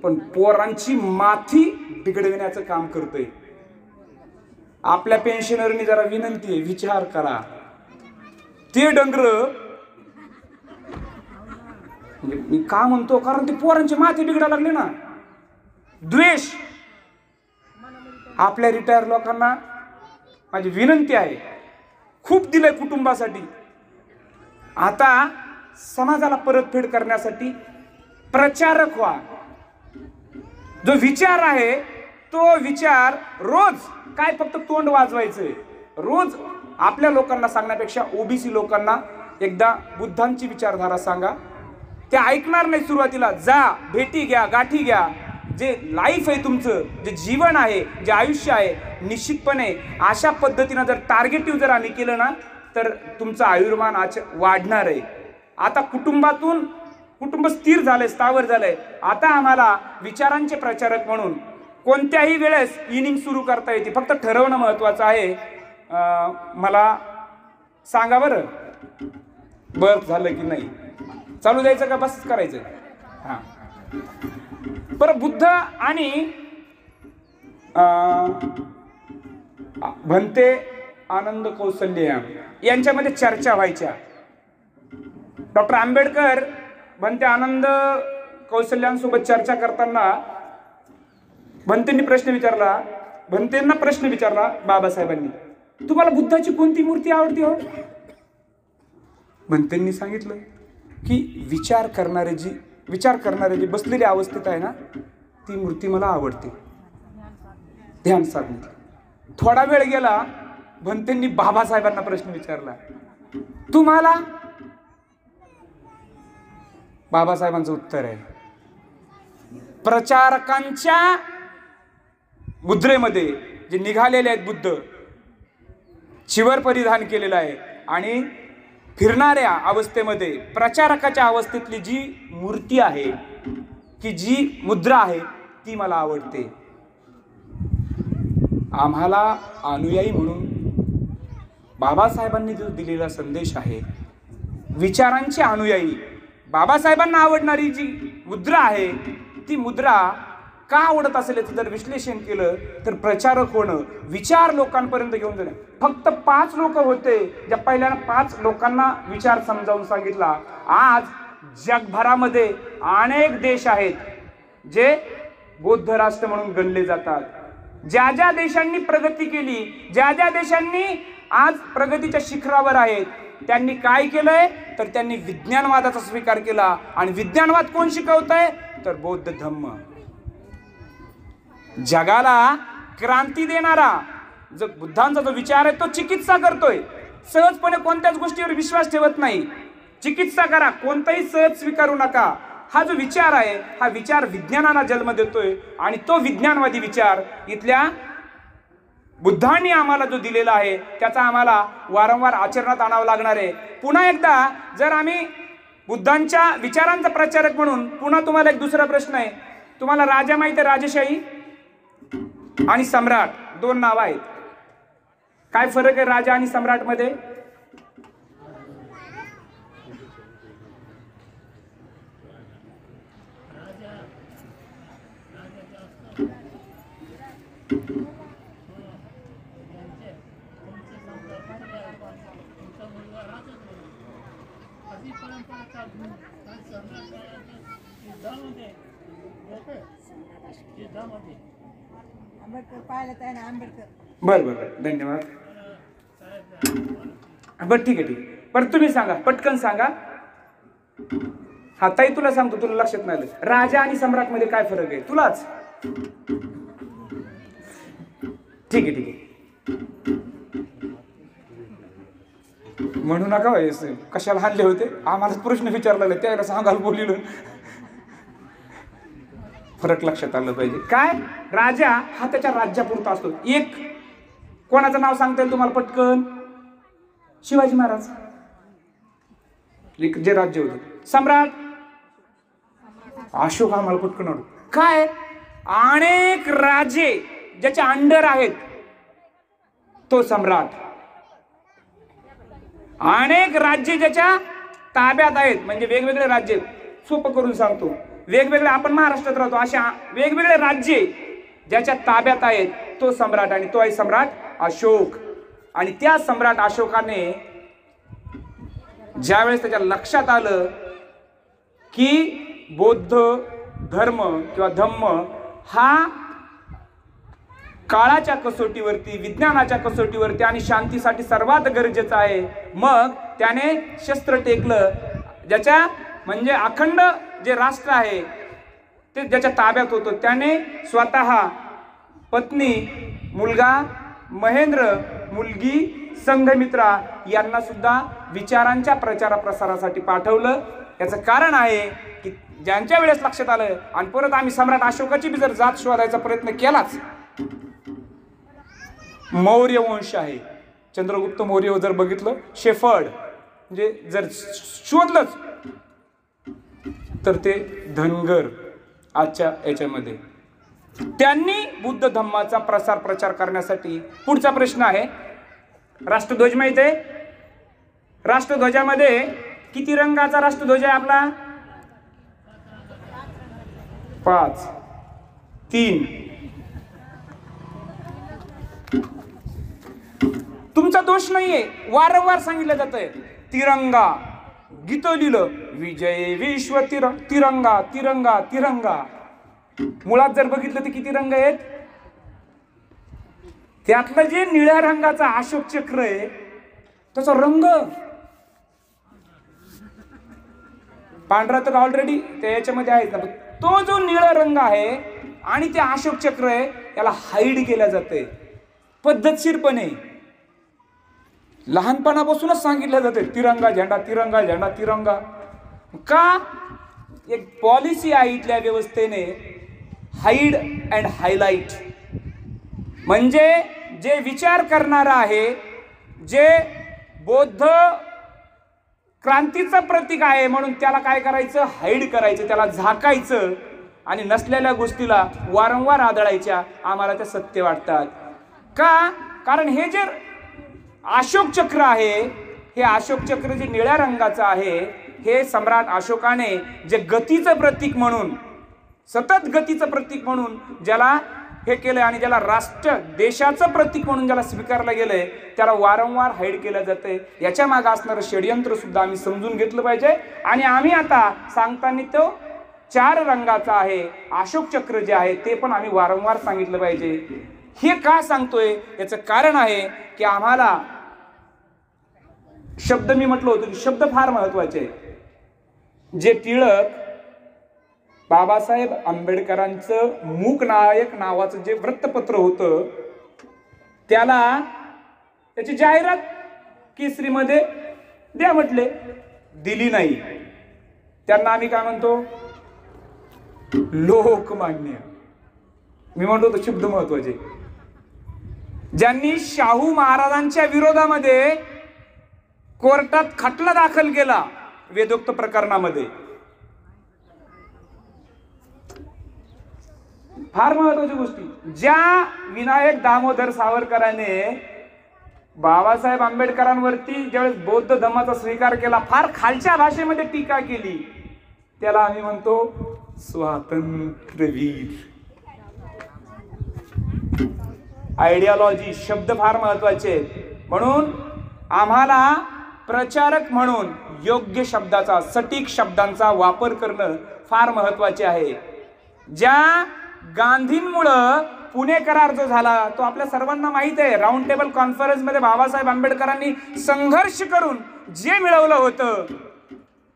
पण पोरांची माथी बिघडविण्याचं काम करतोय. आपल्या पेन्शनरनी जरा विनंती आहे, विचार करा. ते डंगर, मी का म्हणतो, कारण ते पोरांची माथी बिघडायला लागले ना. द्वेष. आपल्या रिटायर लोकांना माझी विनंती आहे, खूप दिलंय कुटुंबासाठी, आता समाजाला परतफेड करण्यासाठी प्रचारक व्हा. जो विचार आहे तो विचार रोज, काय फक्त तोंड वाजवायचंय, रोज आपल्या लोकांना सांगण्यापेक्षा ओबीसी लोकांना एकदा बुद्धांची विचारधारा सांगा. ते ऐकणार नाही सुरुवातीला. जा, भेटी घ्या, गाठी घ्या. जे लाईफ आहे तुमचं, जे जीवन आहे, जे आयुष्य आहे, निश्चितपणे अशा पद्धतीनं जर टार्गेटिव्ह जर आम्ही केलं ना, तर तुमचं आयुर्मान वाढणार आहे. आता कुटुंब स्थिर झालंय, स्थावर झालंय. आता आम्हाला विचारांचे प्रचारक म्हणून कोणत्याही वेळेस इनिंग सुरू करता येते. फक्त ठरवणं महत्वाचं आहे. मला सांगा बरं, बस झालं की नाही, चालू द्यायचं का बस करायचं? हां, बरं. बुद्ध आणि भंते आनंद कौशल्य यांच्यामध्ये चर्चा व्हायच्या. डॉक्टर आंबेडकर भंते आनंद कौशल्यांसोबत चर्चा करताना भंतेंना प्रश्न विचारला बाबासाहेबांनी, तुम्हाला बुद्धाची कोणती मूर्ती आवडते हो? भंतेंनी सांगितलं की विचार करणारे जी बसलेली अवस्थेत आहे ना, ती मूर्ती मला आवडते, ध्यान साधणे. थोडा वेळ गेला, भंतेंनी बाबासाहेबांना प्रश्न विचारला, तुम्हाला? बाबासाहेबांचं उत्तर आहे, प्रचारकांच्या मुद्रेमध्ये जे निघालेले आहेत बुद्ध, चिवर परिधान केलेलं आहे, आणि फिरणाऱ्या अवस्थेमध्ये प्रचारकाच्या अवस्थेतली जी मूर्ती आहे, की जी मुद्रा आहे, ती मला आवडते. आम्हाला अनुयायी म्हणून बाबासाहेबांनी जो दिलेला संदेश आहे, विचारांचे अनुयायी, बाबासाहेबांना आवडणारी जी मुद्रा आहे, ती मुद्रा का आवडत असेल याचं जर विश्लेषण केलं तर प्रचारक होणं, विचार लोकांपर्यंत घेऊन जाणं. फक्त 5 लोक होते ज्या पहिल्यांदा 5 लोकांना विचार समजावून सांगितला. आज जगभरामध्ये अनेक देश आहेत जे बौद्ध राष्ट्र म्हणून गणले जातात. ज्या ज्या देशांनी प्रगती केली, ज्या ज्या देशांनी आज प्रगतीच्या शिखरावर आहेत, त्यांनी काय केलंय तर त्यांनी विज्ञानवादाचा स्वीकार केला. आणि विज्ञानवाद कोण शिकवतंय तर बौद्ध धम्म. जगाला क्रांती देणारा जो बुद्धांचा जो विचार आहे तो चिकित्सा करतोय. सहजपणे कोणत्याच गोष्टीवर विश्वास ठेवत नाही. चिकित्सा करा, कोणताही सहज स्वीकारू नका. हा जो विचार आहे, हा विचार विज्ञानाला जन्म देतोय. आणि तो विज्ञानवादी विचार इथल्या बुद्धांनी आम्हाला जो दिलेला आहे त्याचा आम्हाला वारंवार आचरणात आणावं लागणार आहे. पुन्हा एकदा जर आम्ही बुद्धांच्या विचारांचा प्रचारक म्हणून, पुन्हा तुम्हाला एक दुसरा प्रश्न आहे. तुम्हाला राजा माहिती आहे? राजशाही आणि सम्राट 2 नाव आहेत. काय फरक आहे राजा आणि सम्राट मध्ये? बर बर, धन्यवाद. बर, ठीक आहे. बरं, तुम्ही सांगा, पटकन सांगा. हा ताई, तुला सांगतो, तुला लक्षात नाही आलं. राजा आणि सम्राट मध्ये काय फरक आहे तुलाच? ठीक आहे. म्हणू नका कशाला हाणले होते, आम्हाला प्रश्न विचारला त्याला सांगायला बोलिलं. फरक लक्षात आलं पाहिजे. काय, राजा हा त्याच्या राज्यापुरता असतो. एक कोणाचं नाव सांगता येईल तुम्हाला पटकन? शिवाजी महाराज. जे राज्य होतं सम्राट अशोक आम्हाला पटकन आवडतो. काय अनेक राजे ज्याच्या अंडर आहेत तो सम्राट. अनेक राज्य ज्याच्या ताब्यात आहेत म्हणजे वेगवेगळे राज्य. सोपं करून सांगतो, वेगवेगळे आपण महाराष्ट्रात राहतो अशा वेगवेगळे राज्य ज्याच्या ताब्यात आहेत तो सम्राट आणि तो आहे सम्राट अशोक. आणि त्या सम्राट अशोकाने ज्यावेळेस त्याच्या लक्षात आलं की बौद्ध धर्म किंवा धम्म हा काळाच्या कसोटीवरती, विज्ञानाच्या कसोटीवरती आणि शांतीसाठी सर्वात गरजेचा आहे, मग त्याने शस्त्र टेकलं. ज्याच्या म्हणजे अखंड जे राष्ट्र आहे ते ज्याच्या ताब्यात होतं त्याने स्वतः पत्नी, मुलगा महेंद्र, मुलगी संघमित्रा यांना सुद्धा विचारांच्या प्रचार प्रसारासाठी पाठवलं. याचं कारण आहे की ज्यांच्या वेळेस लक्षात आलं आणि परत आम्ही सम्राट अशोकाची बी जर जात शोधायचा प्रयत्न केलाच, मौर्य वंश आहे. चंद्रगुप्त मौर्य जर बघितलं, शेफर्ड म्हणजे जर शोधलंच तर ते धनगर आजच्या याच्यामध्ये. त्यांनी बुद्ध धम्माचा प्रसार प्रचार करण्यासाठी. पुढचा प्रश्न आहे राष्ट्रध्वज माहित आहे? राष्ट्रध्वजामध्ये किती रंगाचा राष्ट्रध्वज आहे आपला? 5, 3. तुमचा दोष नाहीये, वारंवार सांगितलं जातंय तिरंगा. गीत लिहिलं विजय विश्व तिरंगा तिरंगा तिरंगा. मुळात जर बघितलं तर किती रंग आहेत? त्यातलं जे निळ्या रंगाचा अशोक चक्र आहे त्याचा रंग पांढरा तर ऑलरेडी त्या याच्यामध्ये आहे ना. तो जो निळा रंग आहे आणि ते अशोक चक्र आहे याला हाईड केल्या जाते पद्धतशीरपणे. लहानपणापासूनच सांगितलं जाते तिरंगा झेंडा तिरंगा झेंडा तिरंगा. का? एक पॉलिसी आहे इथल्या व्यवस्थेने, हाईड अँड हायलाइट. म्हणजे जे विचार करणार आहे, जे बौद्ध क्रांतीचं प्रतीक आहे म्हणून त्याला काय करायचं? हाईड करायचं, त्याला झाकायचं आणि नसलेल्या गोष्टीला वारंवार आदळायच्या. आम्हाला त्या सत्य वाटतात. का? कारण हे जे अशोक चक्र आहे, हे अशोक चक्र जे निळ्या रंगाचं आहे, हे सम्राट अशोकाने जे गतीचं प्रतीक म्हणून, सतत गतीचं प्रतीक म्हणून ज्याला हे केलं आणि ज्याला राष्ट्र देशाचं प्रतीक म्हणून ज्याला स्वीकारलं गेलंय त्याला वारंवार हाईड केलं जाते. याच्या मागे असणारं षडयंत्र सुद्धा आम्ही समजून घेतलं पाहिजे. आणि आम्ही आता सांगताना तो 4 रंगाचा आहे अशोक चक्र जे आहे ते पण आम्ही वारंवार सांगितलं पाहिजे. हे का सांगतोय? याचं कारण आहे की आम्हाला शब्द, मी म्हटलं होतं की शब्द फार महत्वाचे. जे टिळक बाबासाहेब आंबेडकरांचं मूक नायक नावाचं जे वृत्तपत्र होतं त्याला त्याची जाहिरात केसरीमध्ये द्या म्हटले, दिली नाही. त्यांना आम्ही काय म्हणतो? लोकमान्य. मी म्हणतो तो शब्द महत्वाचे. ज्यांनी शाहू महाराजांच्या विरोधामध्ये कोर्टात खटला दाखल केला वेदोक्त प्रकरणामध्ये, फार महत्वाची गोष्टी. ज्या विनायक दामोदर सावरकरांने बाबासाहेब आंबेडकरांवरती ज्यावेळेस बौद्ध धर्माचा स्वीकार केला, फार खालच्या भाषेमध्ये टीका केली, त्याला आम्ही म्हणतो स्वातंत्र्यवीर. आयडियोलॉजी शब्द फार महत्वाचे. म्हणून आम्हाला प्रचारक म्हणून योग्य शब्दाचा, सटीक शब्दांचा वापर करणं फार महत्वाचे आहे. ज्या गांधींमुळं पुणे करार जो झाला तो आपल्या सर्वांना माहित आहे. राऊंड टेबल कॉन्फरन्स मध्ये बाबासाहेब आंबेडकरांनी संघर्ष करून जे मिळवलं होतं,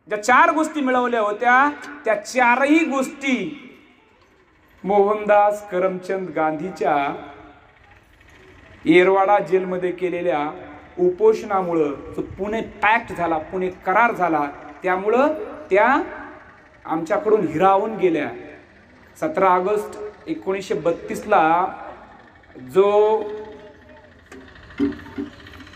ज्या 4 गोष्टी मिळवल्या होत्या त्या 4ही गोष्टी मोहनदास करमचंद गांधीच्या येरवाडा जेलमध्ये केलेल्या उपोषणामुळं जो पुणे पॅक्ट झाला, पुणे करार झाला, त्यामुळं त्या आमच्याकडून हिरावून गेल्या. 17 ऑगस्ट 1932ला जो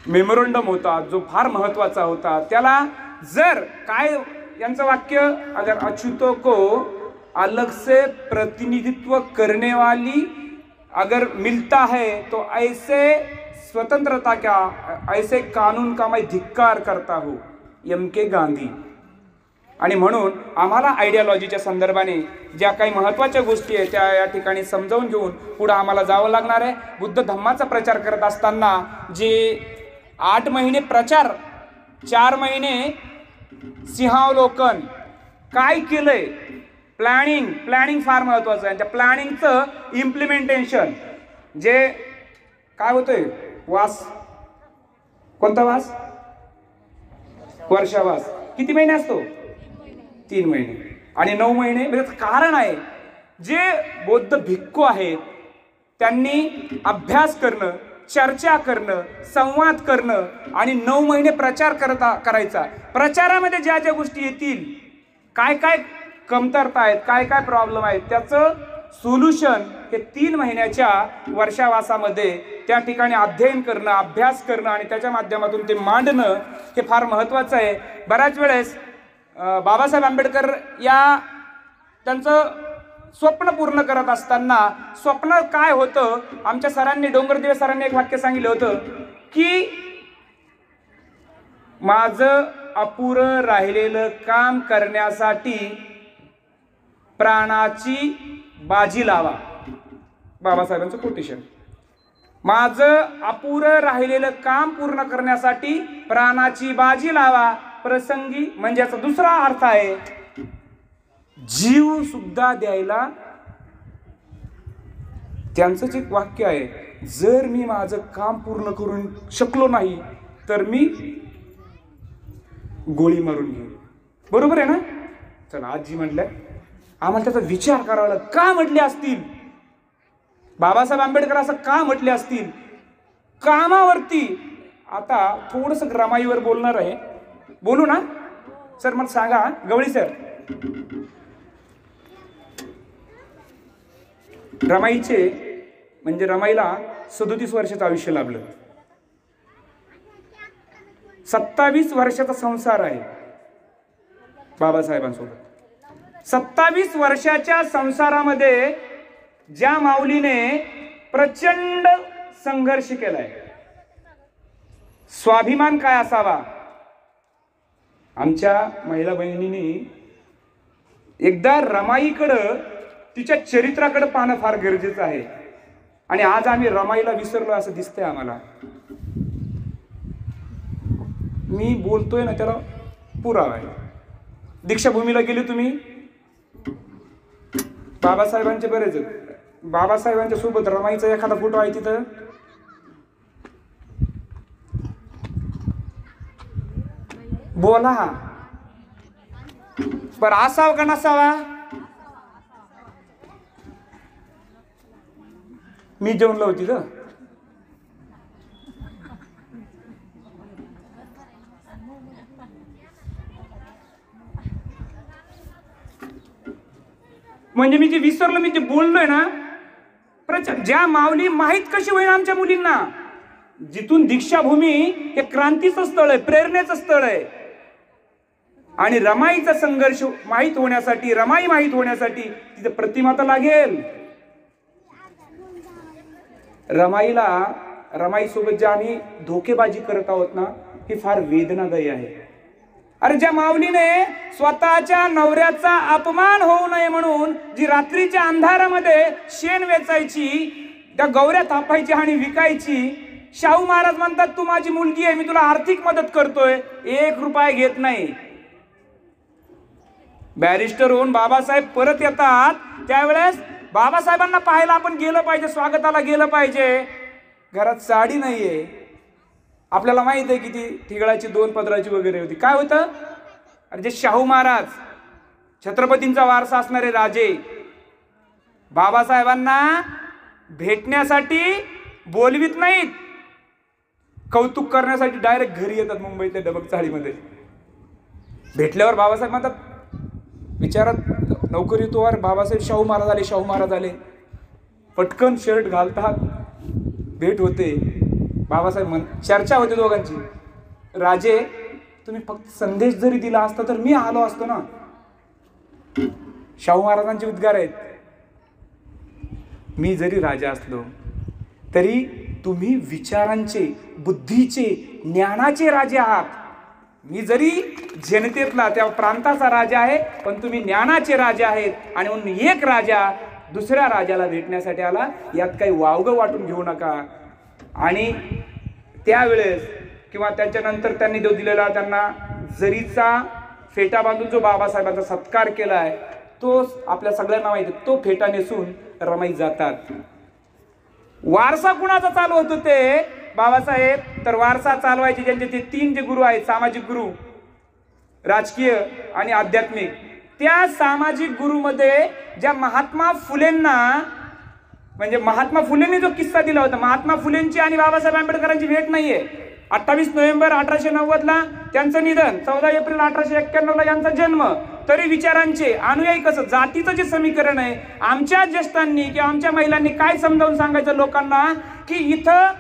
मेमोरंडम होता, जो फार महत्वाचा होता, त्याला जर काय यांचं वाक्य, अगर अच्युतों को अलग से प्रतिनिधित्व करने वाली अगर मिलता है तो ऐसे स्वतंत्रता क्या, ऐसे कानून का मैं धिक्कार करता हूं, एम.के. गांधी. आणि म्हणून आम्हाला आयडियोलॉजीच्या संदर्भाने ज्या काही महत्त्वाच्या गोष्टी आहेत त्या या ठिकाणी समजावून घेऊन पुढे आम्हाला जावं लागणार आहे. बुद्ध धम्माचा प्रचार करत असताना जे 8 महिने प्रचार, 4 महिने सिंहावलोकन, काय केलंय, प्लॅनिंग फार महत्वाचं आहे. त्या प्लॅनिंगचं इम्प्लिमेंटेशन जे काय होतंय, वास, कोणता वास, वर्षावास किती महिने असतो, 3 महिने आणि 9 महिने. म्हणजे कारण आहे जे बौद्ध भिक्खू आहेत त्यांनी अभ्यास करणं, चर्चा करणं, संवाद करणं आणि 9 महिने प्रचार करायचा. प्रचारामध्ये ज्या ज्या गोष्टी येतील, काय काय कमतरता आहेत, काय काय प्रॉब्लेम आहेत, त्याचं सोल्युशन हे 3 महिन्याच्या वर्षावासामध्ये त्या ठिकाणी अध्ययन करणं, अभ्यास करणं आणि त्याच्या माध्यमातून ते मांडणं हे फार महत्त्वाचं आहे. बऱ्याच वेळेस बाबासाहेब आंबेडकर या त्यांचं स्वप्न पूर्ण करत असताना स्वप्न काय होतं, आमच्या सरांनी, डोंगरदेव सरांनी एक वाक्य सांगितलं होतं की माझं अपुरं राहिलेलं काम करण्यासाठी प्राणाची बाजी लावा. बाबासाहेबांचं कोटेशन. माझं अपुरं राहिलेलं काम पूर्ण करण्यासाठी प्राणाची बाजी लावा. प्रसंगी म्हणजे याचा दुसरा अर्थ आहे जीव सुद्धा द्यायला. त्यांचंच एक वाक्य आहे, जर मी माझं काम पूर्ण करून शकलो नाही तर मी गोळी मारून घेईन. बरोबर आहे ना. चला, आजी म्हटलं आम्हाला त्याचा विचार करावा लागेल. का म्हटले असतील बाबासाहेब आंबेडकर, असं का म्हटले असतील कामावरती. आता थोडस रमाईवर बोलणार आहे, बोलू ना सर? मला सांगा गवळी सर, रमाईचे म्हणजे रमाईला 37 वर्षाचं आयुष्य लाभलं. 27 वर्षाचा संसार आहे बाबासाहेबांसोबत. 27 वर्षाच्या संसारामध्ये ज्या माऊलीने प्रचंड संघर्ष केलाय, स्वाभिमान काय असावा. आमच्या महिला बहिणींनी एकदा रमाईकडं, तिच्या चरित्राकडे पाहणं फार गरजेचं आहे. आणि आज आम्ही रमाईला विसरलो असं दिसतंय आम्हाला. मी बोलतोय ना त्याला पुरावा आहे. दीक्षाभूमीला गेले तुम्ही, बाबासाहेबांचे बरेच, बाबासाहेबांच्या सोबत रमाईचा एखादा फोटो आहे तिथं? बोला. बरं, असावा का नसावा? मी जेवण होती तर म्हणजे मी जे विसरलो, मी जे बोललोय ना, ज्या माऊली माहीत कशी होईल आमच्या मुलींना, जिथून दीक्षाभूमी हे क्रांतीचं स्थळ आहे, प्रेरणेचं स्थळ आहे. आणि रमाईचा संघर्ष माहीत होण्यासाठी, रमाई माहीत होण्यासाठी तिथे प्रतिमा तर लागेल. रमाई सोबत जे आम्ही धोकेबाजी करत आहोत ना, ही फार वेदनादायी आहे. अरे ज्या माऊलीने स्वतःच्या नवऱ्याचा अपमान होऊ नये म्हणून जी रात्रीच्या अंधारामध्ये शेण वेचायची, त्या गौऱ्या थापायची आणि विकायची, शाहू महाराज म्हणतात तू माझी मुलगी आहे, मी तुला आर्थिक मदत करतोय, 1 रुपया घेत नाही. बॅरिस्टर होऊन बाबासाहेब परत येतात, त्यावेळेस बाबासाहेबांना पाहायला आपण गेलं पाहिजे, स्वागताला गेलं पाहिजे. घरात साडी नाहीये. आपल्याला माहित आहे किती ठिगळाची 2 पदराची वगैरे होती. काय होतं? अरे जे शाहू महाराज, छत्रपतींचा वारसा असणारे राजे, बाबासाहेबांना भेटण्यासाठी बोलवीत नाहीत, कौतुक करण्यासाठी डायरेक्ट घरी येतात मुंबईतल्या डबक चाळीमध्ये. भेटल्यावर बाबासाहेब म्हणतात, विचारात नोकरी तो वर बाबासाहेब शाहू महाराज आले, शाहू महाराज आले. पटकन शर्ट घालतात, भेट होते. बाबासाहेब चर्चा होते दोघांची. राजे तुम्ही फक्त संदेश जरी दिला असता तर मी आलो असतो ना. शाहू महाराजांचे उद्गार आहेत, मी जरी राजा असलो तरी तुम्ही विचारांचे, बुद्धीचे, ज्ञानाचे राजे आहात. मी जरी जनतेतला त्या प्रांताचा राजा आहे, पण तुम्ही ज्ञानाचे राजे आहेत. आणि म्हणून एक राजा दुसऱ्या राजाला भेटण्यासाठी आला, यात काही वावगं वाटून घेऊ नका. आणि त्यावेळेस किंवा त्याच्यानंतर त्यांनी जो दिलेला त्यांना जरीचा फेटा बांधून जो बाबासाहेबांचा सत्कार केलाय, तो आपल्या सगळ्यांना माहिती, तो फेटा नेसून रमाई जातात. वारसा कुणाचा चालू होतो ते बाबासाहेब, तर वारसा चालवायचे ज्यांचे ते 3 जे गुरु आहेत, सामाजिक गुरु, राजकीय आणि आध्यात्मिक. त्या सामाजिक गुरुमध्ये ज्या महात्मा फुलेंना, म्हणजे महात्मा फुलेंनी जो किस्सा दिला होता, महात्मा फुलेंची आणि बाबासाहेब आंबेडकरांची भेट नाहीये. 28 नोव्हेंबर 1890 त्यांचं निधन, 14 एप्रिल 1891 यांचा जन्म. तरी विचारांचे अनुयायी, कसं जातीचं जे समीकरण आहे, आमच्या ज्येष्ठांनी किंवा आमच्या महिलांनी काय समजावून सांगायचं लोकांना की इथं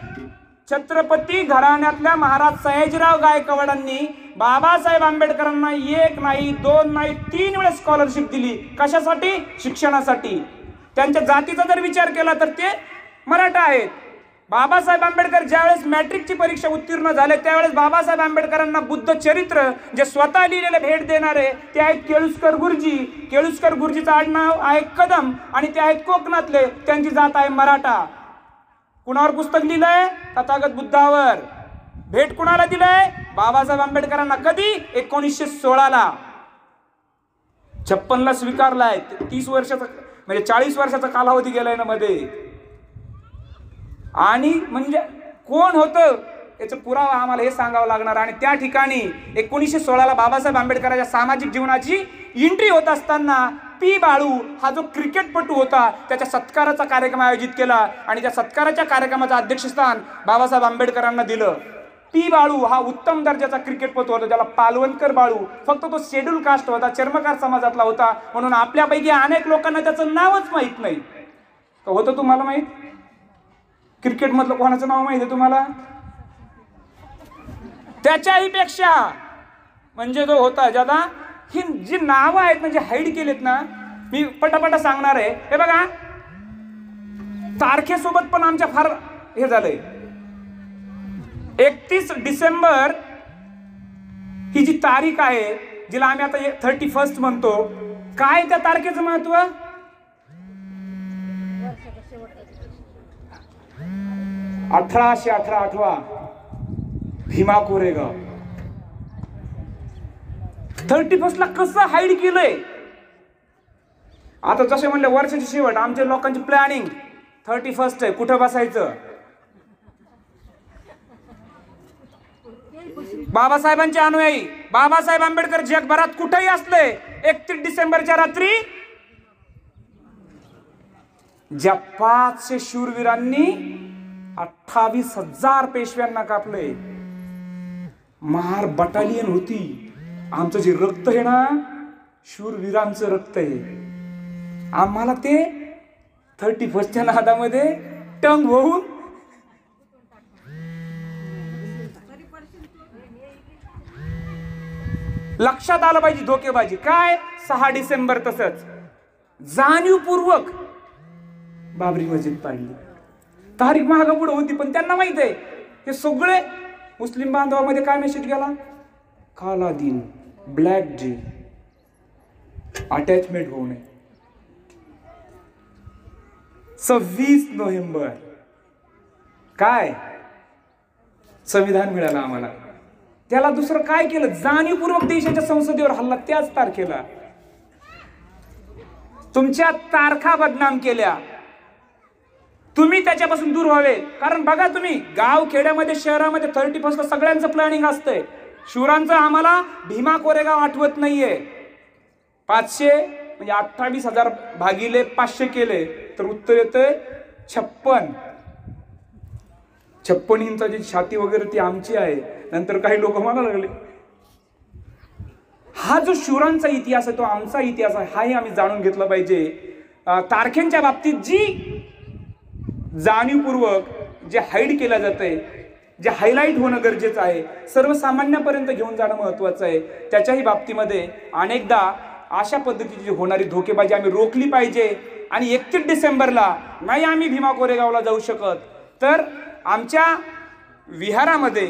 छत्रपती घराण्यातल्या महाराज सयाजीराव गायकवाडांनी बाबासाहेब आंबेडकरांना 1 नाही 2 नाही 3 वेळेस स्कॉलरशिप दिली. कशासाठी? शिक्षणासाठी. त्यांच्या जातीचा जर विचार केला तर ते मराठा आहेत. बाबासाहेब आंबेडकर ज्यावेळेस मॅट्रिकची परीक्षा उत्तीर्ण झाले त्यावेळेस बाबासाहेब आंबेडकरांना बुद्ध चरित्र जे स्वतः लिहिलेले भेट देणारे ते आहेत केळुस्कर गुरुजी. केळुस्कर गुरुजीचं आडनाव आहे कदम आणि ते आहेत कोकणातले, त्यांची जात आहे मराठा. कुणावर पुस्तक लिहिलंय? तथागत बुद्धावर. भेट कुणाला दिलंय? बाबासाहेब आंबेडकरांना. कधी? 1916ला. 56ला स्वीकारलाय. 30 वर्षाचा म्हणजे 40 वर्षाचा कालावधी गेलाय ना मध्ये. आणि म्हणजे कोण होतं याचा पुरावा आम्हाला हे सांगावं लागणार. आणि त्या ठिकाणी 1916ला बाबासाहेब आंबेडकरांच्या सामाजिक जीवनाची एंट्री होत असताना पी बाळू हा जो क्रिकेटपटू होता त्याच्या सत्काराचा कार्यक्रम आयोजित केला आणि त्या सत्काराच्या कार्यक्रमाचं अध्यक्षस्थान बाबासाहेब आंबेडकरांना दिलं. पी बाळू हा उत्तम दर्जाचा क्रिकेटपटू होता, त्याला पालवणकर बाळू. फक्त तो शेड्यूल कास्ट होता, चर्मकार समाजातला होता, म्हणून आपल्यापैकी अनेक लोकांना त्याचं नावच माहित नाही. होतं तुम्हाला माहित? क्रिकेट मधलं कोणाचं नाव माहिती आहे तुम्हाला? त्याच्याही पेक्षा म्हणजे जो होता ज्याला ही जी नावं आहेत ना, जे हाईड केलेत ना, मी पटापटा सांगणार आहे. हे बघा, तारखेसोबत पण आमच्या फार हे झालंय. 31 डिसेंबर ही जी तारीख आहे, जिला आम्ही आता 31 म्हणतो, काय त्या तारखेचं महत्व? 1818 आठवा भीमा कोरेगाव. 31ला कसं हाईड केलंय? आता जसे म्हणले वर्षाची शेवट, आमच्या लोकांची प्लॅनिंग 31 आहे, कुठं बसायचं. बाबासाहेबांचे अनुयायी, बाबासाहेब आंबेडकर जगभरात कुठेही असले, 31 डिसेंबरच्या रात्री ज्या 500 शूरवीरांनी 28,000 पेशव्यांना कापले, महार बटालियन होती. आमचं जे रक्त आहे ना, शूरवीरांचं रक्त आहे. आम्हाला ते 31च्या नादामध्ये टंग होऊन लक्षात आलं पाहिजे धोकेबाजी. काय 6 डिसेंबर तसंच जाणीवपूर्वक बाबरी मस्जिद पाडली. तारीख महागा पुढे होती, पण त्यांना माहित आहे हे सगळे मुस्लिम बांधवांमध्ये काय मेसेज गेला? काला दिन, ब्लॅक डे, अटॅचमेंट होऊ नये. 26 नोव्हेंबर काय संविधान मिळालं आम्हाला. त्याला दुसरं काय केलं? जाणीवपूर्वक देशाच्या संसदेवर हल्ला त्याच तारखेला. तुमच्या तारखा बदनाम केल्या, तुम्ही त्याच्यापासून दूर व्हावे. कारण बघा तुम्ही, गाव खेड्यामध्ये शहरामध्ये 31ला सगळ्यांचं प्लॅनिंग असतंय. शूरांचं आम्हाला भीमा कोरेगाव आठवत नाहीये. 500 म्हणजे 28,000 भागिले 500 केले तर उत्तर येतंय 56 इंचाची छाती वगैरे ती आमची आहे. नंतर काही लोक म्हणायला लागले हा जो शूरांचा इतिहास आहे तो आमचा इतिहास आहे. हाही आम्ही जाणून घेतलं पाहिजे. तारखेंच्या बाबतीत जी जाणीवपूर्वक जे हाईड केलं जातंय, जे हायलाईट होणं गरजेचं आहे, सर्वसामान्यापर्यंत घेऊन जाणं महत्त्वाचं आहे. त्याच्याही बाबतीमध्ये अनेकदा अशा पद्धतीची होणारी धोकेबाजी आम्ही रोखली पाहिजे. आणि 31 डिसेंबरला नाही आम्ही भीमा कोरेगावला जाऊ शकत, तर आमच्या विहारामध्ये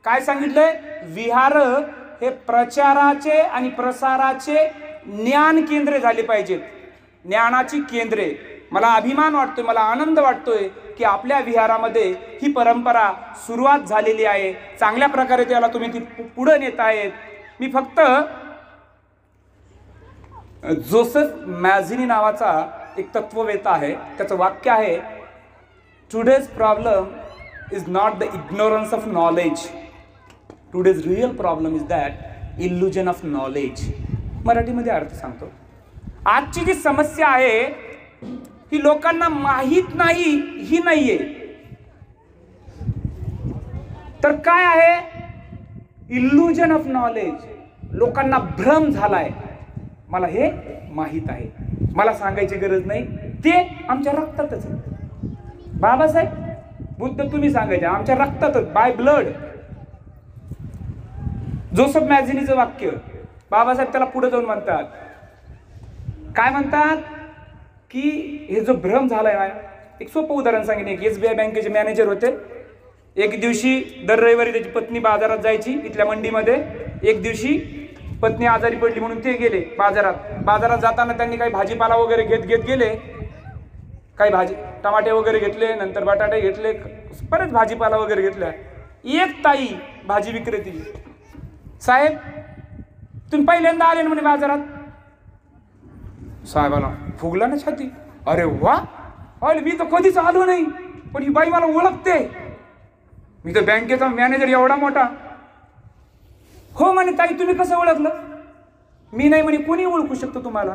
काय सांगितलंय, विहार हे प्रचाराचे आणि प्रसाराचे ज्ञान केंद्रे झाली पाहिजेत, ज्ञानाची केंद्रे. मला अभिमान वाटतोय, मला आनंद वाटतोय की आपल्या विहारामध्ये ही परंपरा सुरुवात झालेली आहे. चांगल्या प्रकारे त्याला तुम्ही ती पुढे नेत आहेत. मी फक्त जोसेफ मॅझिनी नावाचा एक तत्ववेत्ता आहे, त्याचं वाक्य आहे, today's problem is not the ignorance of knowledge, today's real problem is that illusion of knowledge. मराठीमध्ये अर्थ सांगतो. आजची जी समस्या आहे ही लोकांना माहीत नाही ही नाहीये, तर काय आहे, इल्युजन ऑफ नॉलेज. लोकांना भ्रम झालाय, मला हे माहीत आहे, मला सांगायची गरज नाही, ते आमच्या रक्तातच आहे. बाबासाहेब बुद्ध तुम्ही सांगायचे आमच्या रक्तातच, बाय ब्लड. जोसेफ मॅझिनीचं वाक्य, बाबासाहेब त्याला पुढे जाऊन म्हणतात, काय म्हणतात की हे जो भ्रम झालाय ना, एक सोपं उदाहरण सांगितलं. एक SBI बँकेचे मॅनेजर होते. एक दिवशी दर रविवारी त्याची पत्नी बाजारात जायची इथल्या मंडीमध्ये. एक दिवशी पत्नी आजारी पडली म्हणून ते गेले बाजारात जाताना त्यांनी काही भाजीपाला वगैरे घेत गेले. काही टमाटे वगैरे घेतले, नंतर बटाटे घेतले, बरेच भाजीपाला वगैरे घेतला. एक ताई भाजी विक्रेती, साहेब तुम्ही पहिल्यांदा आले ना म्हणे बाजारात. साहेबाला फुगला ना छाती, अरे वा, अरे मी तर कधीच आलो नाही, पण ही बाई मला ओळखते, मी तर बँकेचा मॅनेजर एवढा मोठा. हो म्हणे ताई तुम्ही कसं ओळखलं. मी नाही म्हणे, कोणी ओळखू शकतो तुम्हाला,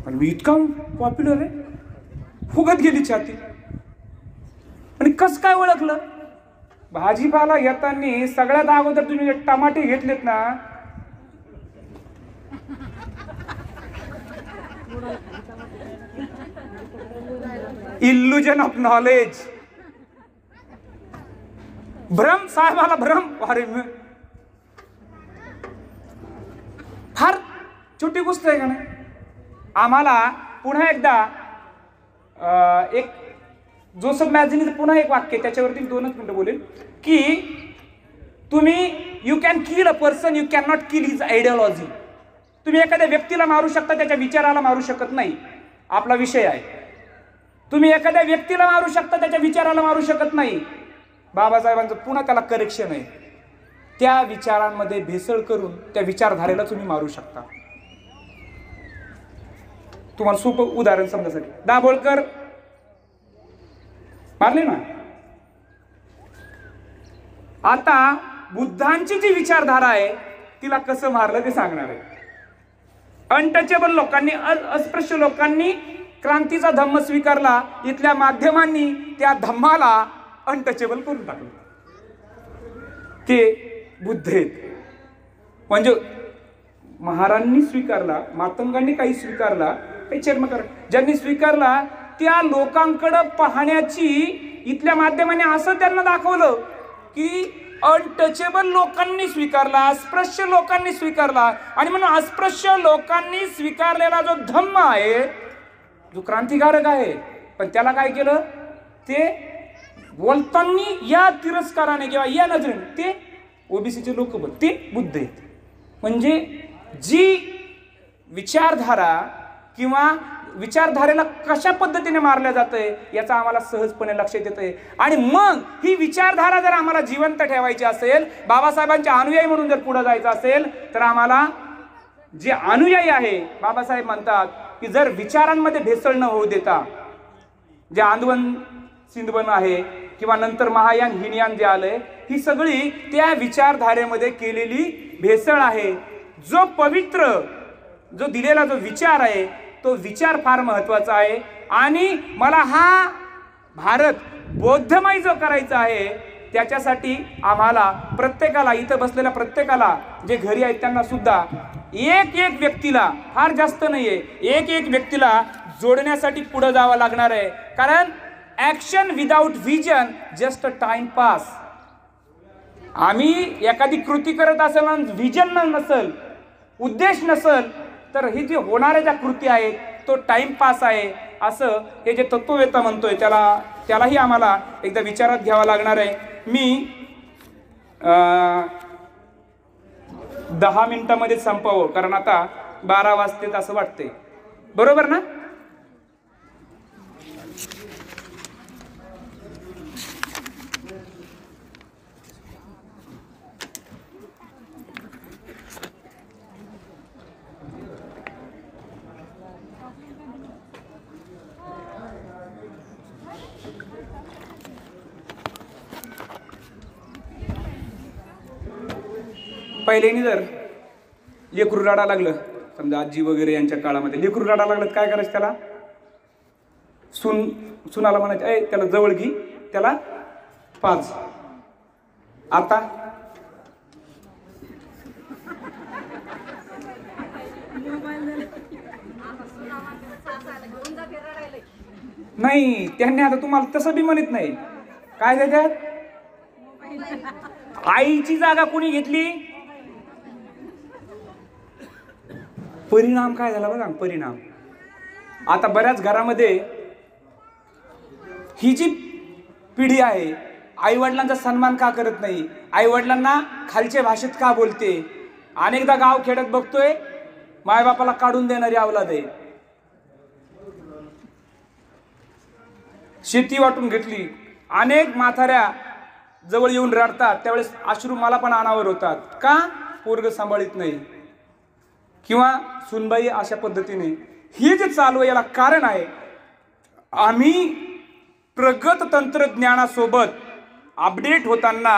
पण मी इतका पॉप्युलर आहे. फुगत गेली छाती. आणि कसं काय ओळखलं. भाजीपाला घेताना सगळ्यात अगोदर तुम्ही जे टमाटे घेतलेत ना, इल्युजन ऑफ नॉलेज, भ्रम. साहेबाला भ्रम. अरे फार छोटी गोष्ट आहे का नाही. आम्हाला पुन्हा एकदा एक जोसेफ मॅझिनीचं पुन्हा एक वाक्य, त्याच्यावरती 2च मिनिटं बोलेल, की तुम्ही you can kill a person, you can not kill his ideology. तुम्ही एखाद्या व्यक्तीला मारू शकता, त्याच्या विचाराला मारू शकत नाही. आपला विषय आहे, तुम्ही एखाद्या व्यक्तीला मारू शकता, त्याच्या विचाराला मारू शकत नाही. बाबासाहेबांचं पुन्हा त्याला करेक्शन आहे, त्या विचारांमध्ये भेसळ करून त्या विचारधारेला तुम्ही मारू शकता. तुम्हाला सोपं उदाहरण समजण्यासाठी, दाभोळकर मारले ना. आता बुद्धांची जी विचारधारा आहे तिला कसं मारलं ते सांगणार आहे. अनटचेबल लोकांनी, अस्पृश्य लोकांनी क्रांतीचा धम्म स्वीकारला, इथल्या माध्यमांनी त्या धम्माला अनटचेबल करून टाकलं. ते बुद्ध आहेत. म्हणजे महारांनी स्वीकारला, मातंगांनी काही स्वीकारला, काही चर्मकार ज्यांनी स्वीकारला, त्या लोकांकडे पाहण्याची इथल्या माध्यमांनी असं त्यांना दाखवलं की अनटचेबल लोकांनी स्वीकारला, अस्पृश्य लोकांनी स्वीकारला. आणि म्हणून अस्पृश्य लोकांनी स्वीकारलेला जो धम्म आहे, जो क्रांतिकारक आहे, पण त्याला काय केलं, ते बोलताना या तिरस्काराने किंवा या नजरेने ते ओबीसीचे लोक बोल, ते बुद्ध आहेत. म्हणजे जी विचारधारा किंवा विचारधारेला कशा पद्धतीने मारल्या जातंय याचा आम्हाला सहजपणे लक्षात येतंय. आणि मग ही विचारधारा जर आम्हाला जिवंत ठेवायची असेल, बाबासाहेबांचे अनुयायी म्हणून जर पुढे जायचं असेल, तर आम्हाला जे अनुयायी आहे, बाबासाहेब म्हणतात की जर विचारांमध्ये भेसळ न होऊ देता, जे आंदोलन सिंधवन आहे किंवा नंतर महायान हिनयान जे आलंय, ही सगळी त्या विचारधारेमध्ये केलेली भेसळ आहे. जो पवित्र, जो दिलेला जो विचार आहे, तो विचार फार महत्वाचा आहे. आणि मला हा भारत बौद्धमय जो करायचा आहे, त्याच्यासाठी आम्हाला प्रत्येकाला, इथं बसलेल्या प्रत्येकाला, जे घरी आहेत त्यांना सुद्धा एक व्यक्तीला, फार जास्त नाहीये, एक व्यक्तीला जोडण्यासाठी पुढे जावं लागणार आहे. कारण action without vision just timepass. आम्ही एखादी कृती करत असेल आणि व्हिजन नसेल, उद्देश नसेल, तर ही जी होणाऱ्या ज्या कृती आहेत तो टाइमपास आहे, असं हे जे तत्ववेत्ता म्हणतोय त्यालाही आम्हाला एकदा विचारात घ्यावा लागणार आहे. मी 10 मिनिटांमध्ये संपवं, कारण आता 12 वाजतेत असं वाटतंय. बरोबर ना? पहिल्यानी जर लेकरू रडा लागलं, समजा आजी वगैरे यांच्या काळामध्ये लेकरू रडा लागलं, काय करायचं त्याला? सुनाला म्हणायचं, ए त्याला जवळ घे, त्याला पाज. आता नाही, त्यांनी आता तुम्हाला तसं बी म्हणत नाही. काय त्याच्यात आईची जागा कोणी घेतली? परिणाम काय झाला बघा, परिणाम. आता बऱ्याच घरामध्ये ही जी पिढी आहे, आई वडिलांचा सन्मान का करत नाही, आई वडिलांना खालच्या भाषेत का बोलते. अनेकदा गाव खेड्यात बघतोय मायबापाला काढून देणारी अवलाद आहे. शेती वाटून घेतली, अनेक म्हाताऱ्या जवळ येऊन रडतात, त्यावेळेस अश्रू मला पण अनावर होतात. का? पोरग सांभाळीत नाही किंवा सुनबाई अशा पद्धतीने. हे जे चालू आहे याला कारण आहे, आम्ही प्रगत तंत्रज्ञानासोबत अपडेट होताना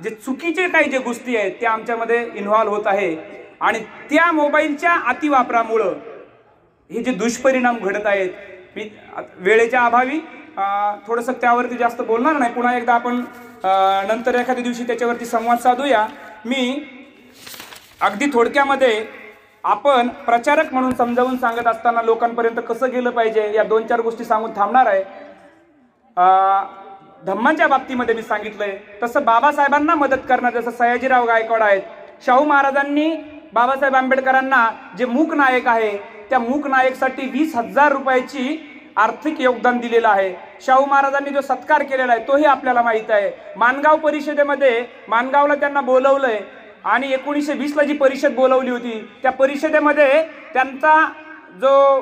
जे चुकीचे काही जे गोष्टी आहेत त्या आमच्यामध्ये इन्व्हॉल्व होत आहे, आणि त्या मोबाईलच्या अतिवापरामुळं हे जे दुष्परिणाम घडत आहेत. मी वेळेच्या अभावी थोडंसं त्यावरती जास्त बोलणार नाही. पुन्हा एकदा आपण नंतर एखाद्या दिवशी त्याच्यावरती संवाद साधूया. मी अगदी थोडक्यामध्ये आपण प्रचारक म्हणून समजावून सांगत असताना लोकांपर्यंत कसं गेलं पाहिजे या 2-4 गोष्टी सांगून थांबणार आहे. धम्मांच्या बाबतीमध्ये मी सांगितलंय तसं बाबासाहेबांना मदत करणार, जसं सयाजीराव गायकवाड आहेत. शाहू महाराजांनी बाबासाहेब आंबेडकरांना जे मूक नायक आहे त्या मूक नायकसाठी 20,000 रुपयाची आर्थिक योगदान दिलेलं आहे. शाहू महाराजांनी जो सत्कार केलेला आहे तोही आपल्याला माहित आहे. माणगाव परिषदेमध्ये माणगावला त्यांना बोलवलंय, आणि 1920ला जी परिषद बोलवली होती त्या परिषदेमध्ये त्यांचा जो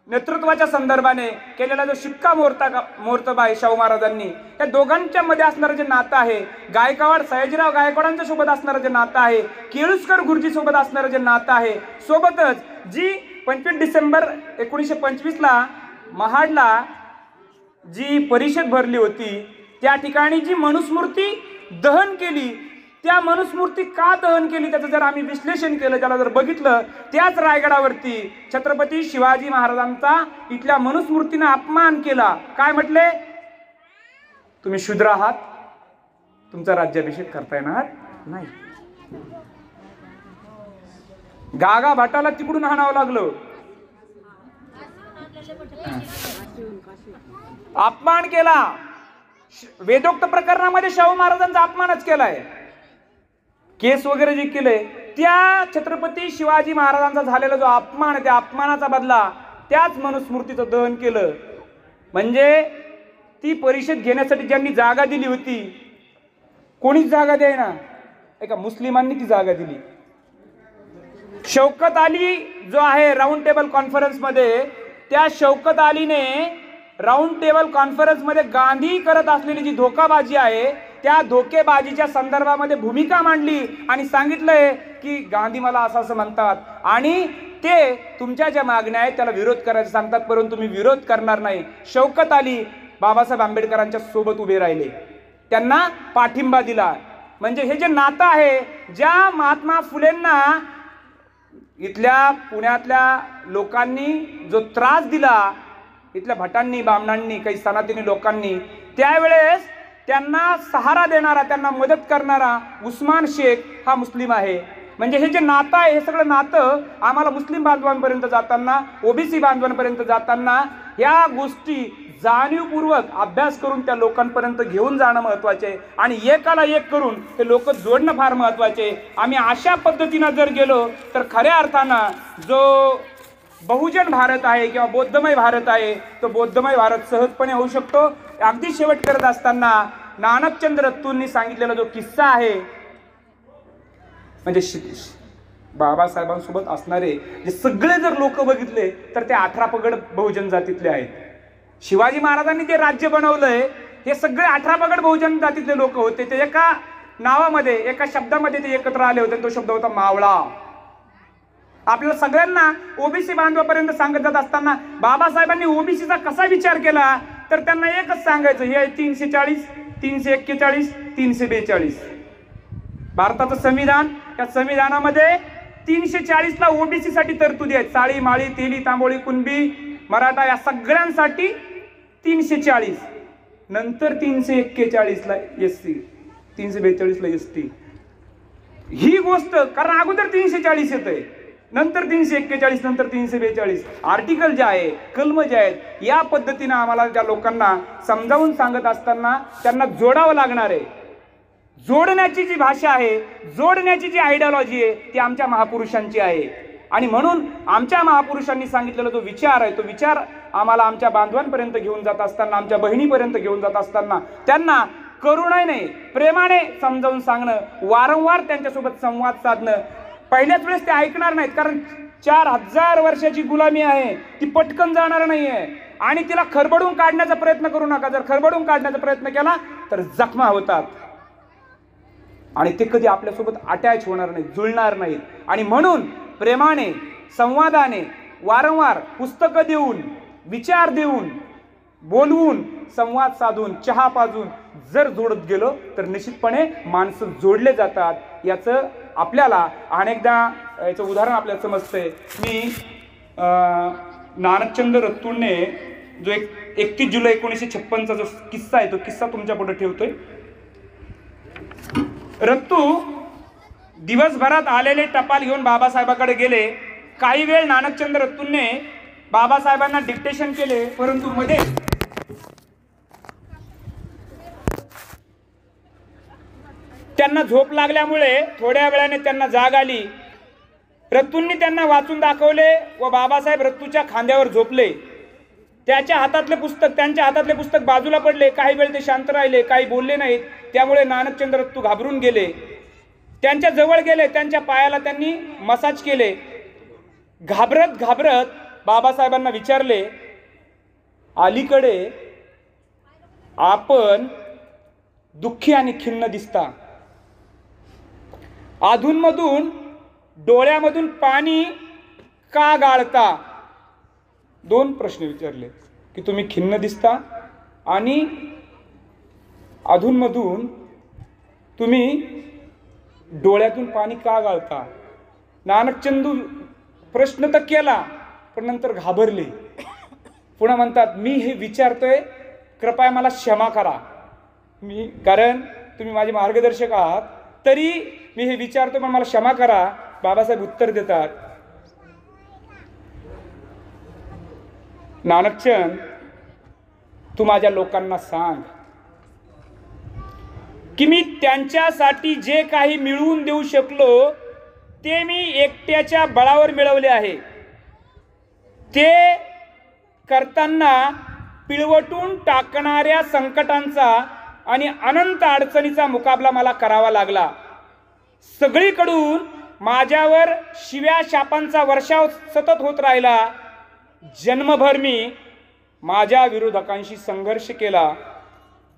नेतृत्वाच्या संदर्भाने केलेला जो शिक्कामोर्तब आहे शाहू महाराजांनी, त्या दोघांच्या मध्ये असणारं जे नातं आहे, गायकवाड सयाजीराव गायकवाडांच्या सोबत असणारं जे नातं आहे, केळुस्कर गुरुजी सोबत असणारं जे नातं आहे, सोबतच जी 25 डिसेंबर 1925ला महाडला जी परिषद भरली होती त्या ठिकाणी जी मनुस्मृती दहन केली, त्या मनुस्मृती का दहन केली त्याचं जर आम्ही विश्लेषण केलं, त्याला जर बघितलं, त्याच रायगडावरती छत्रपती शिवाजी महाराजांचा इथल्या मनुस्मृतीने अपमान केला. काय म्हटले? तुम्ही शूद्र आहात, तुमचा राज्याभिषेक करता येणार नाही. गागा भाटाला तिकडून हाणावं लागलं. अपमान केला. वेदोक्त प्रकरणामध्ये शाहू महाराजांचा अपमानच केलाय. केस वगैरे जे केले त्या छत्रपती शिवाजी महाराजांचा झालेला जो अपमान आहे त्या अपमानाचा बदला त्याच मनुस्मृतीचं दहन केलं. म्हणजे ती परिषद घेण्यासाठी ज्यांनी जागा दिली होती, कोणीच जागा द्यायना, एका मुस्लिमांनी ती जागा दिली. शौकत अली जो आहे राऊंड टेबल कॉन्फरन्स मध्ये, त्या शौकत अलीने राऊंड टेबल कॉन्फरन्स मध्ये गांधी करत असलेली जी धोकाबाजी आहे त्या धोकेबाजीच्या संदर्भामध्ये भूमिका मांडली आणि सांगितलंय की गांधी मला असं म्हणतात आणि ते तुमच्या ज्या मागण्या आहेत त्याला विरोध करायला सांगतात, परंतु तुम्ही विरोध करणार नाही. शौकत अली बाबासाहेब आंबेडकरांच्या सोबत उभे राहिले, त्यांना पाठिंबा दिला. म्हणजे हे जे नातं आहे, ज्या महात्मा फुलेंना इथल्या पुण्यातल्या लोकांनी जो त्रास दिला, इथल्या भटांनी, बामणांनी, काही सनातनी लोकांनी, त्यावेळेस त्यांना सहारा देणारा, त्यांना मदत करणारा उस्मान शेख हा मुस्लिम आहे. म्हणजे हे जे नातं आहे हे सगळं नातं आम्हाला मुस्लिम बांधवांपर्यंत जाताना, ओबीसी बांधवांपर्यंत जाताना या गोष्टी जाणीवपूर्वक अभ्यास करून त्या लोकांपर्यंत घेऊन जाणं महत्त्वाचे आहे आणि एकाला एक करून ते लोक जोडणं फार महत्त्वाचे आहे. आम्ही अशा पद्धतीनं जर गेलो तर खऱ्या अर्थानं जो बहुजन भारत आहे किंवा बौद्धमय भारत आहे तो बौद्धमय भारत सहजपणे होऊ शकतो. अगदी शेवट करत असताना नानकचंद रत्तूंनी सांगितलेला जो किस्सा आहे म्हणजे बाबासाहेबांसोबत असणारे जे सगळे जर लोक बघितले तर ते 18 पगड बहुजन जातीतले आहेत. शिवाजी महाराजांनी जे राज्य बनवलंय हे सगळे 18 पगड बहुजन जातीतले लोक होते. ते एका नावामध्ये एका शब्दामध्ये ते एकत्र आले होते. तो शब्द होता मावळा. आपल्याला सगळ्यांना ओबीसी बांधवापर्यंत सांगत जात असताना बाबासाहेबांनी ओबीसीचा कसा विचार केला तर त्यांना एकच सांगायचं हे 340 341 342 भारताचं संविधान. या संविधानामध्ये 340 ला ओबीसी साठी तरतुदी आहेत. साळी माळी तेली तांबोळी कुणबी मराठा या सगळ्यांसाठी 340. नंतर 341 ला एससी 342 ला एसटी. ही गोष्ट कारण अगोदर 340 येतंय नंतर 341 नंतर 342 आर्टिकल जे आहे कलम जे आहेत या पद्धतीने आम्हाला त्या लोकांना समजावून सांगत असताना त्यांना जोडावं लागणार आहे. जोडण्याची जी भाषा आहे जोडण्याची जी आयडियोलॉजी आहे ती आमच्या महापुरुषांची आहे आणि म्हणून आमच्या महापुरुषांनी सांगितलेला जो विचार आहे तो विचार आम्हाला आमच्या बांधवांपर्यंत घेऊन जात असताना आमच्या बहिणीपर्यंत घेऊन जात असताना त्यांना करुणाने प्रेमाने समजावून सांगणं वारंवार त्यांच्यासोबत संवाद साधणं. पहिल्याच वेळेस ते ऐकणार नाहीत कारण 4000 वर्षाची गुलामी आहे ती पटकन जाणार नाहीये आणि तिला खरबडून काढण्याचा प्रयत्न करू नका. जर खरबडून काढण्याचा प्रयत्न केला तर जखमा होतात आणि ते कधी आपल्यासोबत अटॅच होणार नाहीत जुळणार नाहीत. आणि म्हणून प्रेमाने संवादाने वारंवार पुस्तकं देऊन विचार देऊन बोलवून संवाद साधून चहा पाजून जर जोडत गेलो तर निश्चितपणे माणसं जोडले जातात. याचं आपल्याला अनेकदा याचं उदाहरण आपल्याला समजतंय. मी नानकचंद रत्तूंने जो 31 जुलै 1956चा जो किस्सा आहे तो किस्सा तुमच्या पुढे ठेवतोय. रत्तू दिवसभरात आलेले टपाल घेऊन बाबासाहेबांकडे गेले. काही वेळ नानकचंद रत्तूंने बाबासाहेबांना डिक्टेशन केले परंतु मध्ये त्यांना झोप लागल्यामुळे थोड्या वेळाने त्यांना जाग आली. रत्तूंनी त्यांना वाचून दाखवले व बाबासाहेब रत्तूच्या खांद्यावर झोपले. त्यांच्या हातातले पुस्तक बाजूला पडले. काही वेळ ते शांत राहिले काही बोलले नाहीत. त्यामुळे नानकचंद रत्तू घाबरून गेले. त्यांच्या जवळ गेले त्यांच्या पायाला त्यांनी मसाज केले. घाबरत घाबरत बाबासाहेबांना विचारले अलीकडे आपण दुःखी आणि खिन्न दिसता. अधूनमधून डोळ्यामधून पाणी का गाळता. 2 प्रश्न विचारले की तुम्ही खिन्न दिसता आणि अधूनमधून तुम्ही डोळ्यातून पाणी का गाळता. नानकचंदू प्रश्न तर केला पण नंतर घाबरले. पुन्हा म्हणतात मी हे विचारतोय कृपया मला क्षमा करा. मी कारण तुम्ही माझे मार्गदर्शक आहात तरी मी हे विचारतो पण मला क्षमा करा. बाबासाहेब उत्तर देतात नानकचंद तू माझ्या लोकांना सांग की मी त्यांच्यासाठी जे काही मिळवून देऊ शकलो ते मी एकट्याच्या बळावर मिळवले आहे. ते करताना पिळवटून टाकणाऱ्या संकटांचा आणि अनंत अडचणीचा मुकाबला मला करावा लागला. सगळीकडून माझ्यावर शिव्या शापांचा वर्षाव सतत होत राहिला. जन्मभर मी माझ्या विरोधकांशी संघर्ष केला.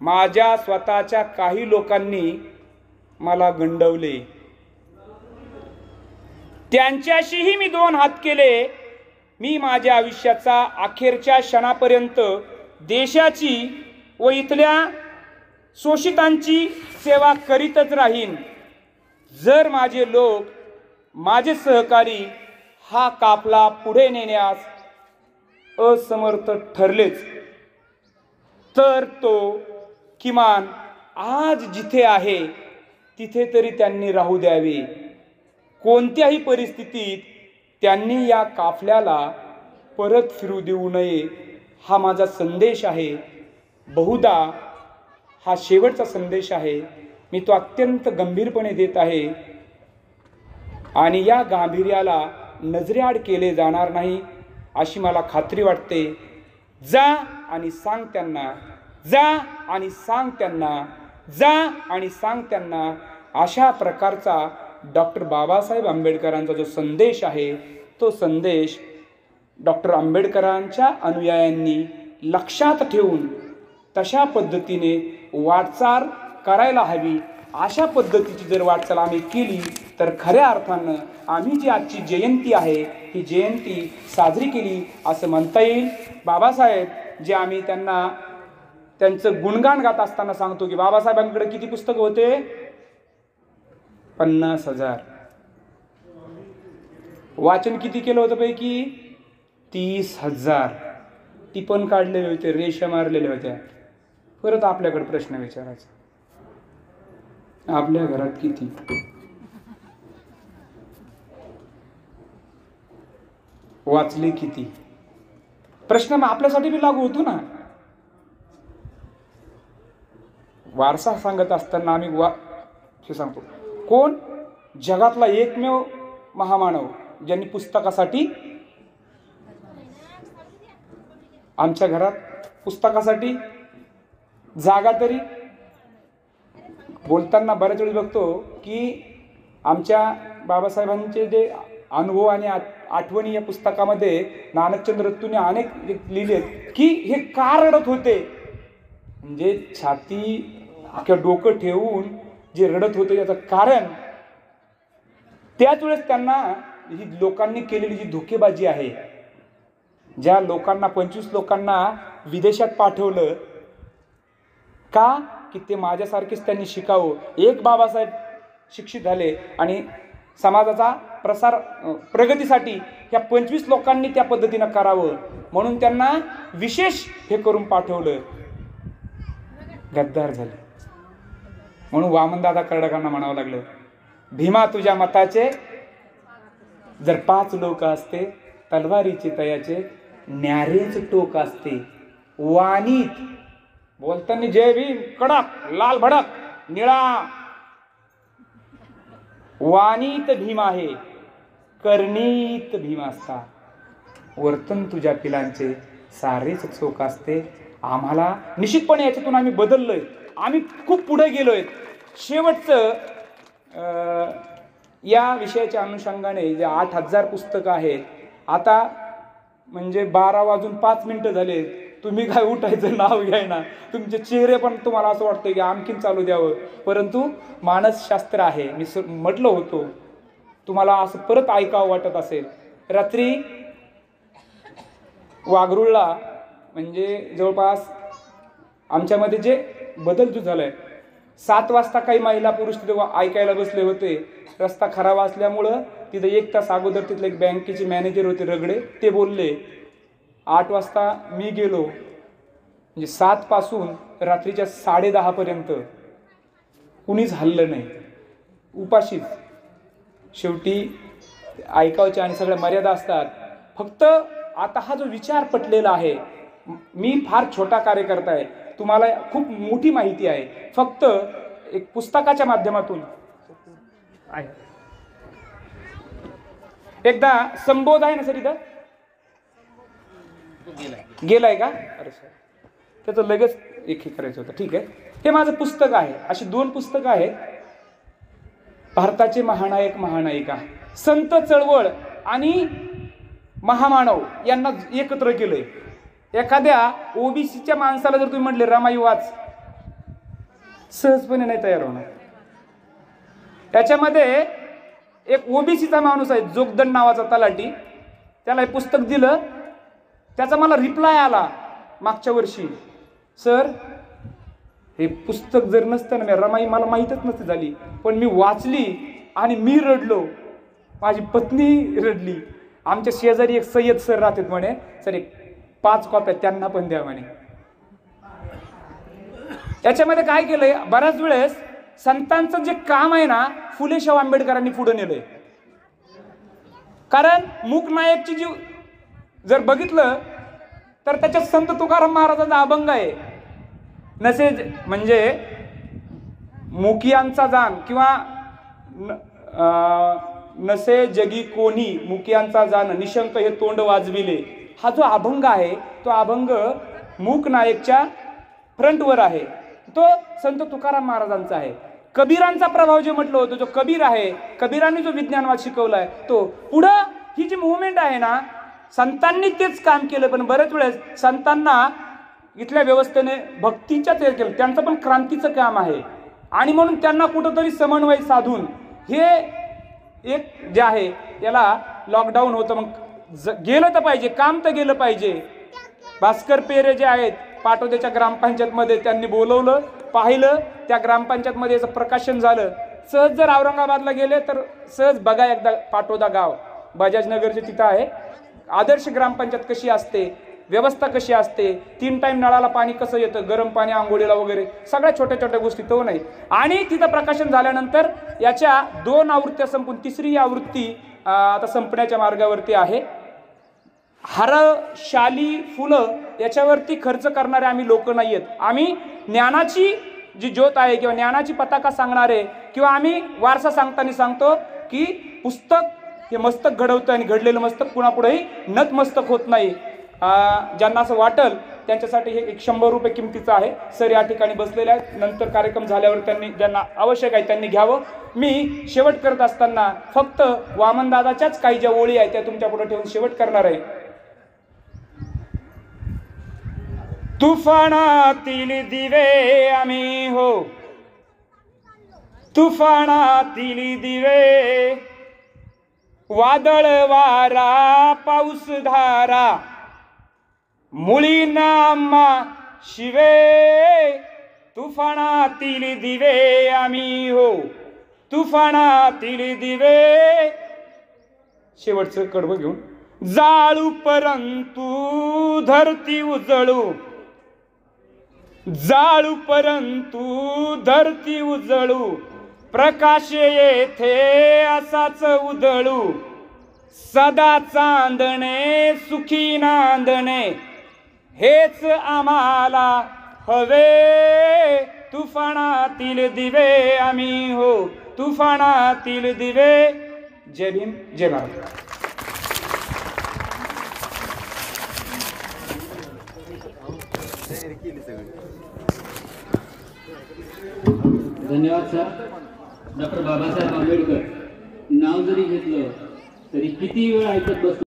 माझ्या स्वतःच्या काही लोकांनी मला गंडवले. त्यांच्याशीही मी 2 हात केले. मी माझ्या आयुष्याचा अखेरच्या क्षणापर्यंत देशाची व इथल्या शोषितांची सेवा करीतच राहीन. जर माझे लोक माझे सहकारी हा काफला पुढे नेण्यास असमर्थ ठरलेच तर तो किमान आज जिथे आहे तिथे तरी त्यांनी राहू द्यावे. कोणत्याही परिस्थितीत त्यांनी या काफल्याला परत फिरू देऊ नये हा माझा संदेश आहे, बहुधा हा शेवटचा संदेश आहे. मी तो अत्यंत गंभीरपणे देत आहे आणि या गांभीर्याला नजरेआड केले जाणार नाही अशी मला खात्री वाटते. जा आणि सांग त्यांना, जा आणि सांग त्यांना, जा आणि सांग त्यांना. अशा प्रकारचा डॉक्टर बाबासाहेब आंबेडकरांचा जो संदेश आहे तो संदेश डॉक्टर आंबेडकरांच्या अनुयायांनी लक्षात ठेवून तशा पद्धतीने वाटचाल करायला हवी. अशा पद्धतीची जर वाटचाल आम्ही केली तर खऱ्या अर्थानं आम्ही जी आजची जयंती आहे ही जयंती साजरी केली असं म्हणता येईल. बाबासाहेब जे आम्ही त्यांना त्यांचं गुणगान गात असताना सांगतो की बाबासाहेबांकडे किती पुस्तकं होते? 50,000. वाचन किती केलं होतं पैकी? 30,000. टिपण काढलेले होते, रेषा मारलेल्या होत्या. परत आपल्याकडे प्रश्न विचारायचा, आपल्या घरात किती? वाचले किती? प्रश्न मग आपल्यासाठी बी लागू होतो ना. वारसा सांगत असताना आम्ही सांगतो, कोण जगातला एकमेव महामानव ज्यांनी पुस्तकासाठी, आमच्या घरात पुस्तकासाठी जागा तरी. बोलताना बऱ्याच वेळी बघतो की आमच्या बाबासाहेबांचे जे अनुभव आणि आठवणी या पुस्तकामध्ये नानकचंद्र रत्तूने अनेक लिहिलेत की हे का रडत होते, म्हणजे छाती किंवा डोकं ठेवून जे रडत होते याचं कारण त्याच वेळेस त्यांना ही लोकांनी केलेली जी धोकेबाजी आहे, ज्या लोकांना 25 लोकांना विदेशात पाठवलं का की ते माझ्यासारखेच त्यांनी शिकावं. एक बाबासाहेब शिक्षित झाले आणि समाजाचा प्रसार प्रगतीसाठी ह्या 25 लोकांनी त्या पद्धतीनं करावं म्हणून त्यांना विशेष हे करून पाठवलं. गद्दार झाले म्हणून वामनदादा कर्डकांना म्हणावं लागलं, भीमा तुझ्या मताचे जर 5 लोक असते, तलवारीचे तयाचे न्यारेच टोक असते. वाणीत बोलताना जय भीम कडक लाल भडक निळा, वाणीत भीम आहे, करणीत भीम असता. वर्तन तुझ्या पिलांचे सारेच चोख असते. आम्हाला निश्चितपणे याच्यातून आम्ही बदललोय, आम्ही खूप पुढे गेलोय. शेवटचं या विषयाच्या अनुषंगाने जे 8,000 पुस्तकं आहेत, आता म्हणजे 12:05 झाले, तुम्ही काय उठायचं नाव घ्यायना, तुमचे चेहरे पण तुम्हाला असं वाटतं की आणखीन चालू द्यावं. परंतु मानसशास्त्र आहे, मी म्हटलं होतो तुम्हाला असं परत ऐकावं वाटत असेल. रात्री वाघरुळला म्हणजे जवळपास आमच्यामध्ये जे बदल जो झालाय, 7 वाजता काही महिला पुरुष तिथे ऐकायला बसले होते. रस्ता खराब असल्यामुळं तिथे 1 तास अगोदर तिथले एक बँकेचे मॅनेजर होते रगडे, ते बोलले. 8 वाजता मी गेलो, म्हणजे 7 पासून रात्रीच्या 10:30 पर्यंत कुणीच हल्लं नाही, उपाशीच. शेवटी ऐकायच्या आणि सगळ्या मर्यादा असतात. फक्त आता हा जो विचार पटलेला आहे, मी फार छोटा कार्यकर्ता आहे, तुम्हाला खूप मोठी माहिती आहे, फक्त एक पुस्तकाच्या माध्यमातून आहे. एकदा संबोध आहे ना सर, इथं गेलाय का? अरे सर त्याचं लगेच एक हे करायचं होतं. ठीक आहे, हे माझं पुस्तक आहे. अशी 2 पुस्तकं आहेत. भारताचे महानायक महानायिका, संत चळवळ आणि महामानव यांना एकत्र केलंय. एखाद्या ओबीसीच्या माणसाला जर तुम्ही म्हटले रमाई वाच, सहजपणे नाही तयार होणार. त्याच्यामध्ये एक ओबीसीचा माणूस आहे जोगदंड नावाचा तलाठी, त्याला हे पुस्तक दिलं. त्याचा मला रिप्लाय आला मागच्या वर्षी, सर हे पुस्तक जर नसतं ना, रमाई मला माहीतच नसती झाली, पण मी वाचली आणि मी रडलो, माझी पत्नी रडली. आमच्या शेजारी एक सय्यद सर राहतात म्हणे, सर एक 5 कॉप्या त्यांना पण द्या म्हणे. त्याच्यामध्ये काय केलंय, बऱ्याच वेळेस संतांचं जे काम आहे ना, फुले शाहू आंबेडकरांनी पुढे नेलंय. कारण मूकनायकची जी जर बघितलं तर त्याच्यात संत तुकाराम महाराजांचा अभंग आहे. नसे म्हणजे मुकियांचा जाण किंवा नसे जगी कोणी मुकियांचा जाण निशंक हे तोंड वाजविले, हा जो अभंग आहे तो अभंग मूक नायकच्या फ्रंटवर आहे. तो संत तुकाराम महाराजांचा आहे. कबीरांचा प्रभाव जे म्हटलं होतं, जो कबीर आहे, कबीरांनी जो विज्ञानवाद शिकवलाय तो पुढं ही जी मुवमेंट आहे ना, संतांनी तेच काम केलं. पण बरेच वेळेस संतांना इथल्या व्यवस्थेने भक्तीच्याच हे केलं, त्यांचं पण क्रांतीचं काम आहे. आणि म्हणून त्यांना कुठंतरी समन्वय साधून हे एक जे आहे त्याला लॉकडाऊन होतं. मग गेलं तर पाहिजे, काम तर गेलं पाहिजे. भास्कर पेरे जे आहेत पाटोद्याच्या ग्रामपंचायतमध्ये, त्यांनी बोलवलं, पाहिलं, त्या ग्रामपंचायतमध्ये याचं प्रकाशन झालं. सहज जर औरंगाबादला गेले तर सहज बघा एकदा पाटोदा गाव, बजाजनगरचे तिथं आहे. आदर्श ग्रामपंचायत कशी असते, व्यवस्था कशी असते, 3 टाइम नळाला पाणी कसं येतं, गरम पाणी आंघोळीला वगैरे, सगळ्या छोट्या छोट्या गोष्टी तो नाही. आणि तिथं प्रकाशन झाल्यानंतर याच्या 2 आवृत्त्या संपून 3री आवृत्ती आता संपण्याच्या मार्गावरती आहे. हार, शाली, फुलं याच्यावरती खर्च करणारे आम्ही लोक नाही आहेत. आम्ही ज्ञानाची जी ज्योत आहे किंवा ज्ञानाची पताका सांगणारे, किंवा आम्ही वारसा सांगताना सांगतो की पुस्तक हे मस्तक घडवतं आणि घडलेलं मस्तक कुणापुढेही नतमस्तक होत नाही. ज्यांना असं वाटल त्यांच्यासाठी हे 100 रुपये किमतीचं आहे. सर या ठिकाणी बसलेले आहेत, नंतर कार्यक्रम झाल्यावर त्यांनी ज्यांना आवश्यक आहे त्यांनी घ्यावं. मी शेवट करत असताना फक्त वामनदादाच्याच काही ज्या ओळी आहेत त्या तुमच्या पुढे ठेवून शेवट करणार आहे. तुफानातील दिवे आम्ही हो, तुफानातील दिवे, वादळ वारा पाऊस धारा, मुळीना आम्हा शिवे. तुफानातील दिवे आम्ही हो, तुफानातील दिवे. शेवटचं कडवं घेऊन, जाळू परंतु धरती उजळू, जाळू परंतु धरती उजळू, प्रकाश येथे असाच उधळू, सदा चांदणे सुखी नांदणे, हेच आम्हाला हवे. तुफानातील दिवे आम्ही हो, तुफानातील दिवे. जय भीम, जय भारत. धन्यवाद सर. डॉक्टर बाबासाहेब आंबेडकर नाव जरी घेतलं तरी किती वेळ ऐकत बसतो.